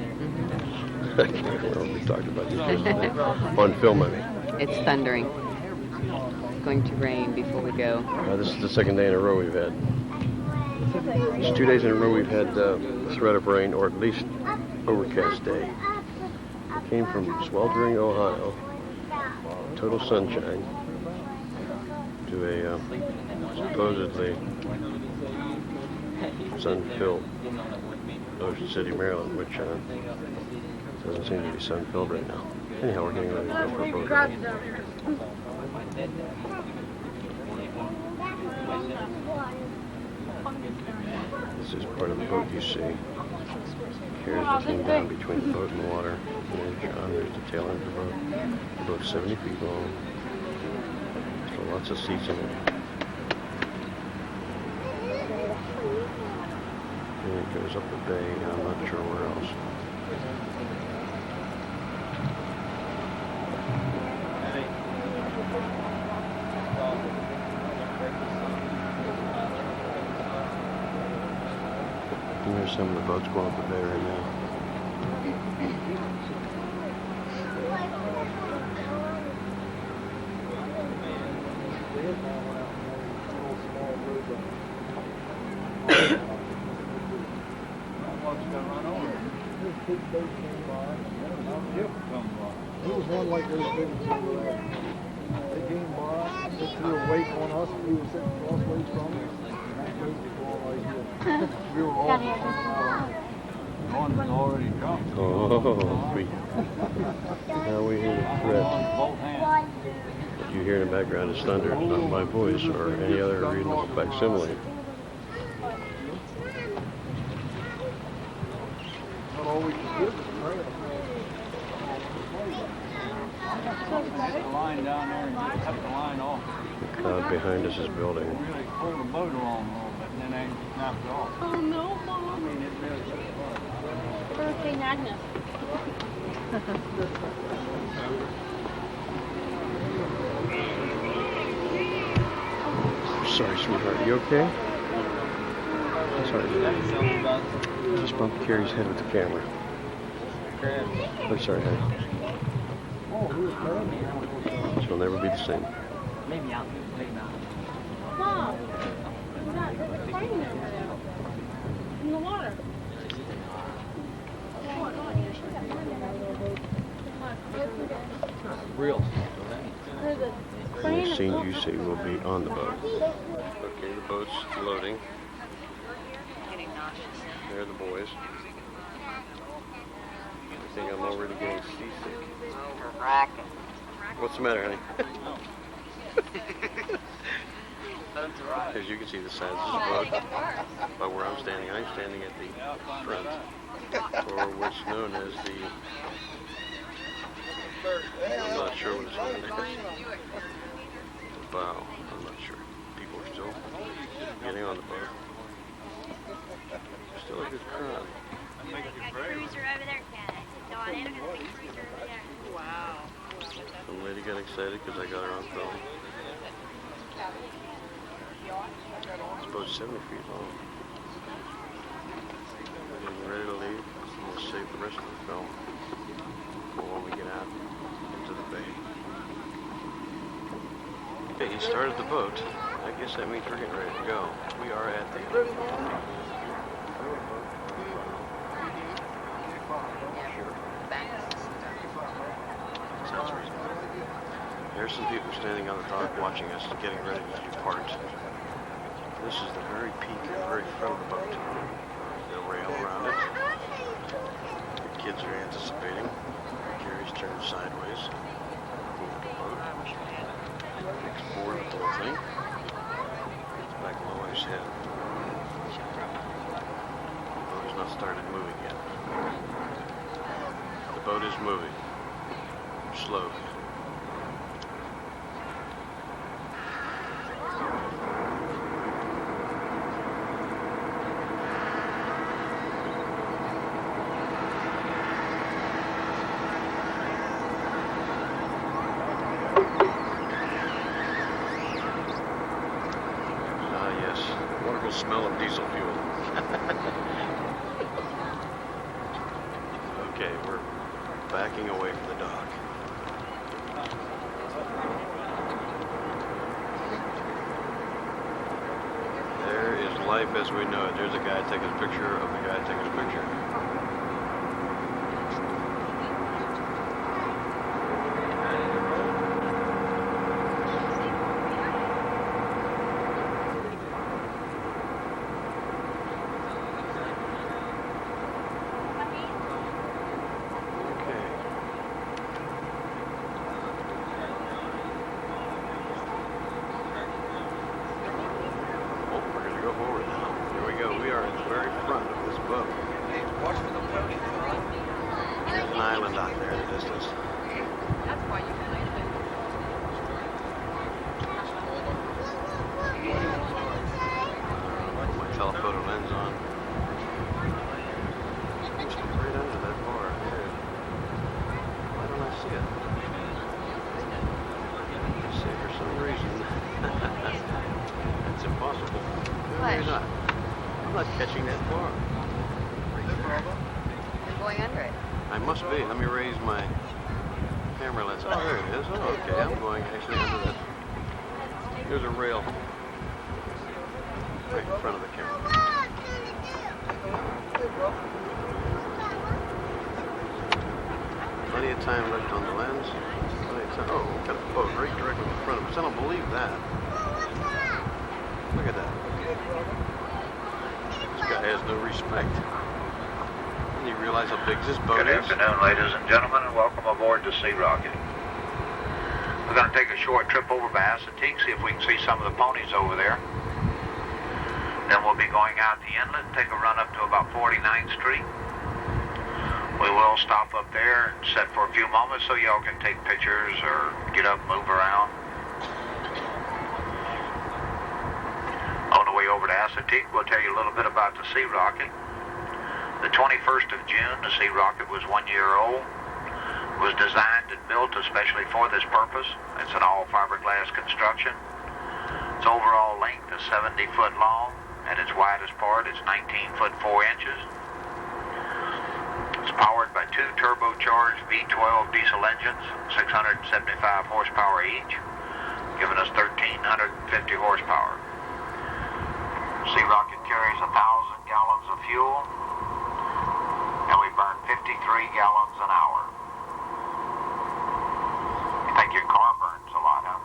I can't remember if we talked about this yesterday. On film, I mean. It's thundering. It's going to rain before we go. This is the second day in a row we've had. It's 2 days in a row we've had threat of rain, or at least overcast day. It came from sweltering Ohio, total sunshine, to a supposedly sun-filled Ocean City, Maryland, which doesn't seem to be sun-filled right now. Anyhow, we're getting ready to go for a boat ride. This is part of the boat you see. Here's the thing down between the boat and the water. And there's the tail end of the boat. The boat's 70 feet long. So lots of seats in it. And it goes up the bay, and I'm not sure where else. And there's some of the boats going up the bay right now. There was one like those big ones over there. They came by, they threw a wake on us, we were sitting crossways from it. And that boat was all right here. We were all one's already drunk. Oh, sweet. Now we hear the threat. What you hear in the background is thunder. It's not my voice or any other reasonable facsimile. Not all we could do was pray. The line down there and just cut the line off. The cloud behind us is building. Really pulled the boat along a little bit and then they snapped it off. Oh no, Mom. I mean, it really took it apart. Hurricane Agnes. Sorry, sweetheart. You okay? Sorry. Just bumped Carrie's head with the camera. I'm sorry, honey. She'll never be the same. Maybe out. Maybe not. Mom, we're not fighting over there. In the water. Real. And the scene you see will be on the boat. Okay, the boat's loading. Getting nauseous. There are the boys. I think I'm already getting seasick. You're racking. What's the matter, honey? As you can see the size of the boat by where I'm standing at the front, or what's known as the I'm not sure what it's on. Wow, I'm not sure. People are still getting on the boat. Still a good crowd. Got a cruiser over there, Cat. Dawn, and I got a big cruiser over there. Wow. Some lady got excited because I got her on film. This boat's 70 feet long. We're getting ready to leave. We'll save the rest of the film for when we get out into the bay. Okay, he started the boat. I guess that means we're getting ready to go. We are at the end. There's some people standing on the dock watching us getting ready to depart. This is the very peak, the very front of the boat. The rail around it. The kids are anticipating. Gary's turned sideways. Move the boat. Next board with the whole thing. It's back below his head. The boat has not started moving yet. The boat is moving. Slowly. Smell of diesel fuel. Okay, we're backing away from the dock. There is life as we know it. There's a guy taking a picture of the guy taking a picture. Let me raise my camera lens. Oh, there it is. Oh, okay. I'm going actually under that. There's a rail right in front of the camera. Plenty of time left on the lens. Plenty of time. Oh, got a boat right directly in front of us. I don't believe that. Look at that. This guy has no respect. You realize how big this boat is? Good afternoon, ladies and gentlemen, and welcome aboard the Sea Rocket. We're going to take a short trip over by Assateague, see if we can see some of the ponies over there. Then we'll be going out the inlet and take a run up to about 49th Street. We will stop up there and sit for a few moments so y'all can take pictures or get up and move around. On the way over to Assateague, we'll tell you a little bit about the Sea Rocket. The 21st of June, the Sea Rocket was 1 year old. It was designed and built especially for this purpose. It's an all fiberglass construction. Its overall length is 70 foot long, and its widest part is 19 foot 4 inches. It's powered by two turbocharged V12 diesel engines, 675 horsepower each, giving us 1,350 horsepower. Sea Rocket carries 1,000 gallons of fuel, and we burn 53 gallons an hour. You think your car burns a lot, huh?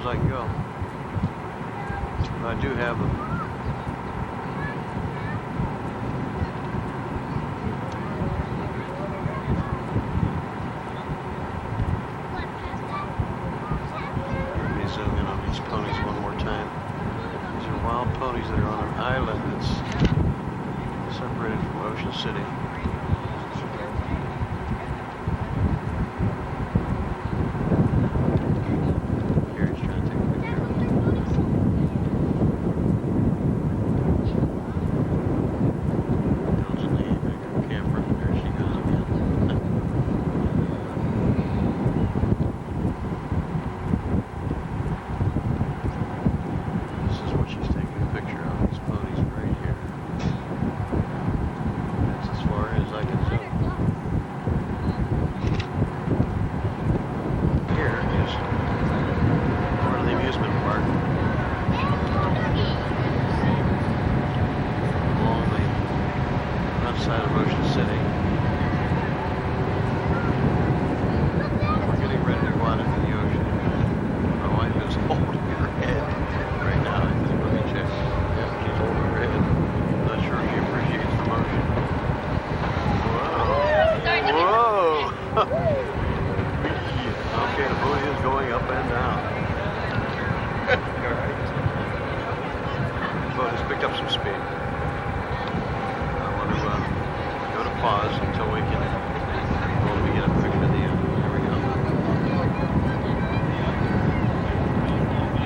as I can go. But I do have them. Let me zoom in on these ponies one more time. These are wild ponies that are on an island that's separated from Ocean City. Side of Ocean City. We're getting ready to go out into the ocean. My wife is holding her head right now. Let me check. Yeah, she's holding her head. Not sure if she appreciates the motion. Whoa! Whoa! Okay, the boat is going up and down. Alright. The boat has picked up some speed. Pause until we can get a picture of the end. There we go.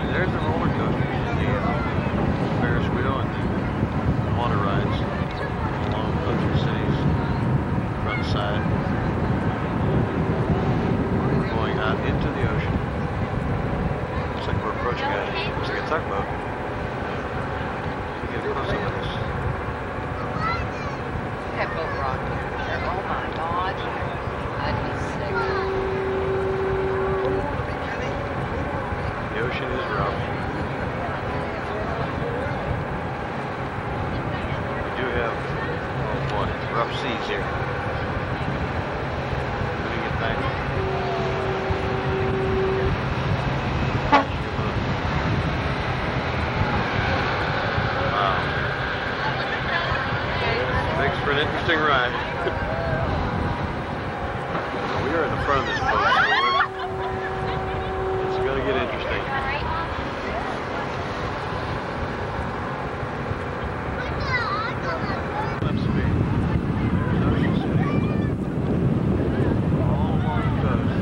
There's the roller coaster, the Ferris wheel and the water rides along Ocean City's front side. We're going out into the ocean. Looks like we're approaching looks like a tugboat. Get a close up of this. That boat rock. Oh my God. I'd be sick. The ocean is rough. We do have, oh boy, rough seas here. Let me get back. Thanks for an interesting ride. We are in the front of this boat, so it's going to get interesting. Left speed. There's Ocean City. All along the coast.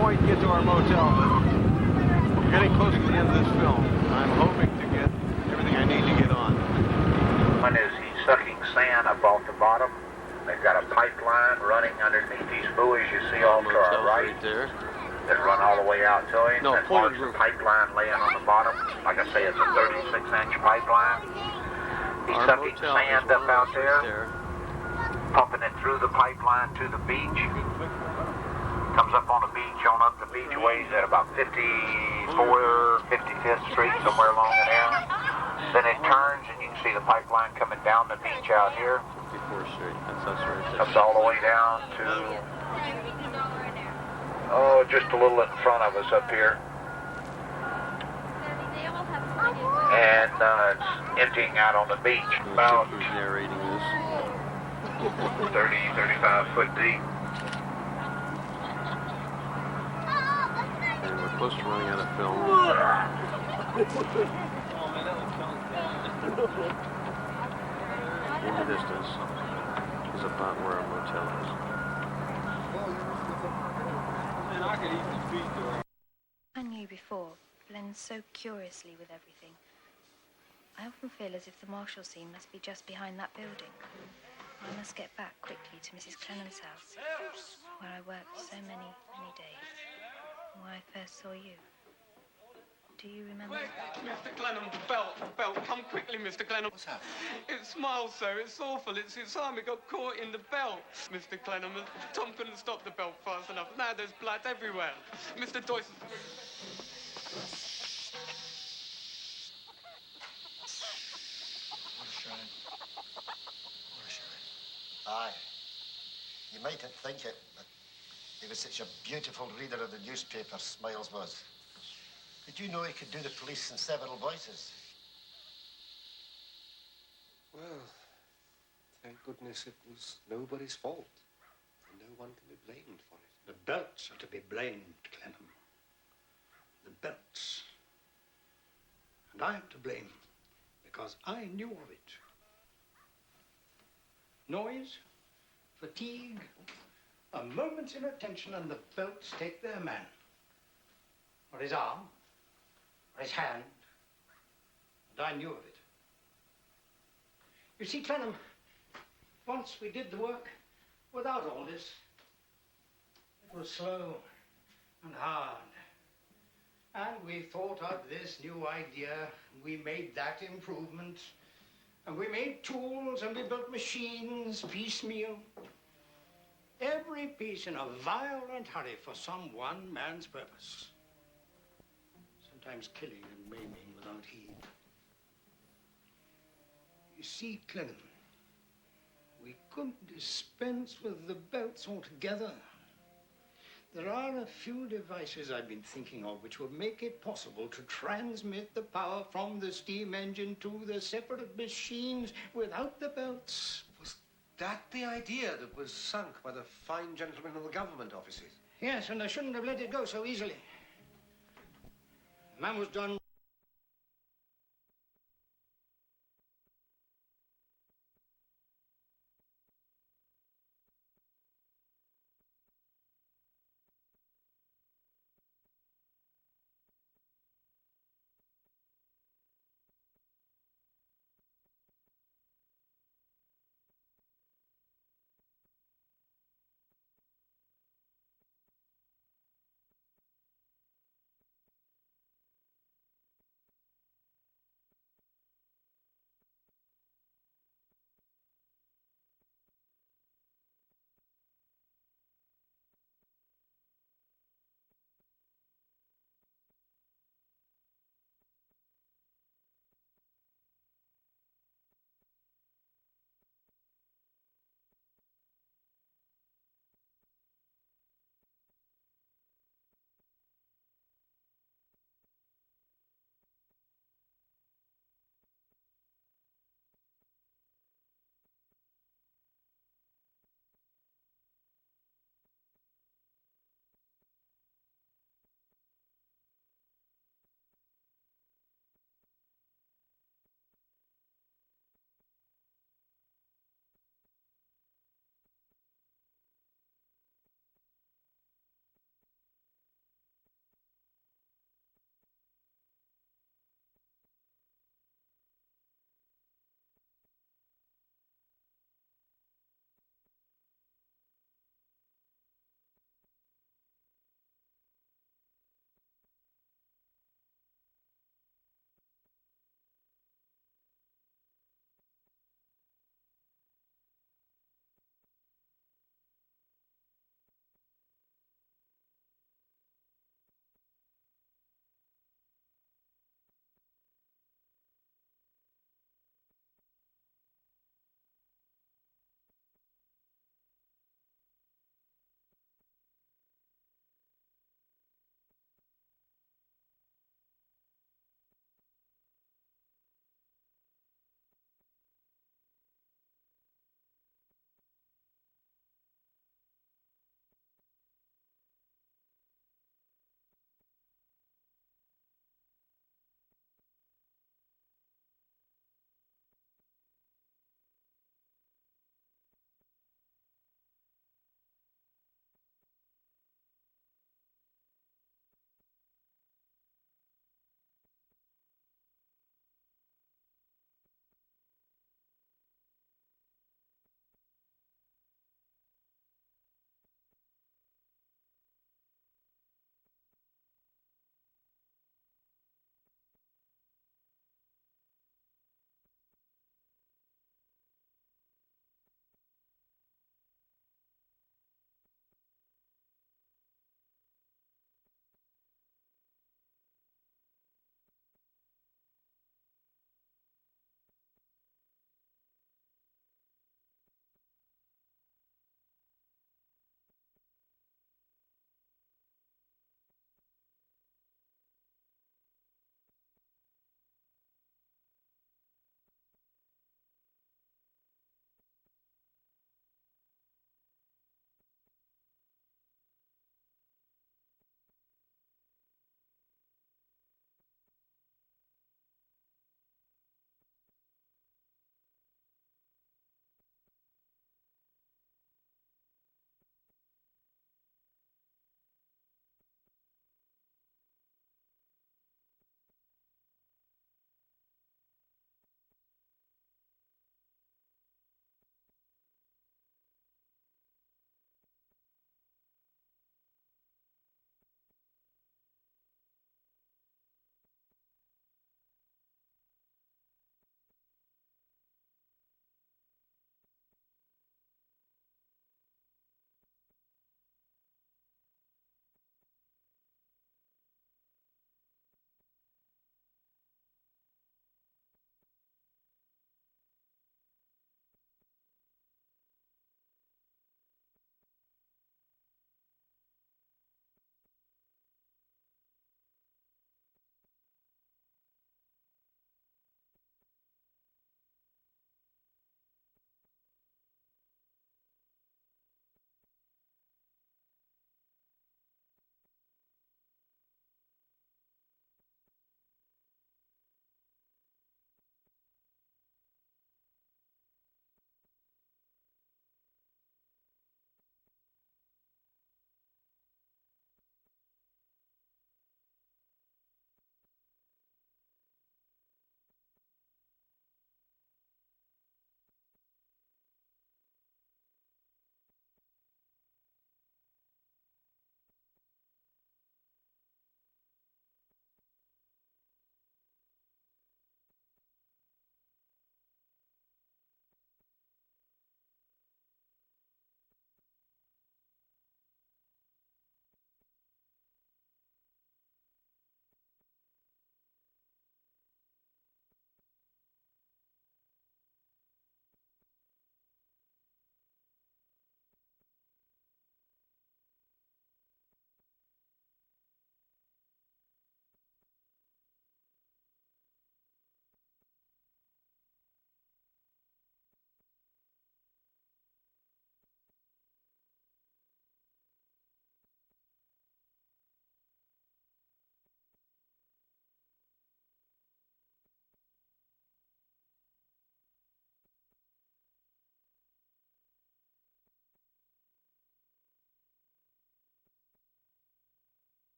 Quite get to our motel, but we're getting close to the end of this film. I'm hoping to get everything I need to get on. One is he's sucking sand up off the bottom. They've got a pipeline running underneath these buoys you see off to our right there. That run all the way out to him. No, that marks the pipeline laying on the bottom. Like I say, it's a 36-inch pipeline. He's sucking sand up out there, pumping it through the pipeline to the beach. Comes up on the beach, on up the beach ways at about 54th, 55th Street, somewhere along in there. Then it turns and you can see the pipeline coming down the beach out here. 54th Street, that's us right there. Comes all the way down to, just a little in front of us up here. And it's emptying out on the beach, about who's narrating this. 30, 35 foot deep. And we're close to running out of film. In the distance is about where our motel is. I knew before blends so curiously with everything. I often feel as if the Marshall scene must be just behind that building. I must get back quickly to Mrs. Clennam's house, where I worked so many, many days, and where I first saw you. Do you remember? Wait, Mr. Clennam, the belt, come quickly, Mr. Clennam. What's happened? It smiles, sir, it's awful, it's arm, it got caught in the belt. Mr. Clennam, Tom couldn't stop the belt fast enough. Now there's blood everywhere. Mr. Doyce... What a shame. What a shame. Aye. You mightn't think it, but he was such a beautiful reader of the newspapers, Miles was. Did you know he could do the police in several voices? Well, thank goodness it was nobody's fault. And no one can be blamed for it. The belts are to be blamed, Clennam. The belts. And I am to blame because I knew of it. Noise, fatigue, a moment's inattention and the belts take their man. Or his arm, or his hand. And I knew of it. You see, Clennam, once we did the work without all this. It was slow and hard. And we thought up this new idea, and we made that improvement, and we made tools, and we built machines piecemeal. Every piece in a violent hurry for some one man's purpose. Sometimes killing and maiming without heed. You see, Clennam, we couldn't dispense with the belts altogether. There are a few devices I've been thinking of which will make it possible to transmit the power from the steam engine to the separate machines without the belts. Was that the idea that was sunk by the fine gentlemen in the government offices? Yes, and I shouldn't have let it go so easily. The man was done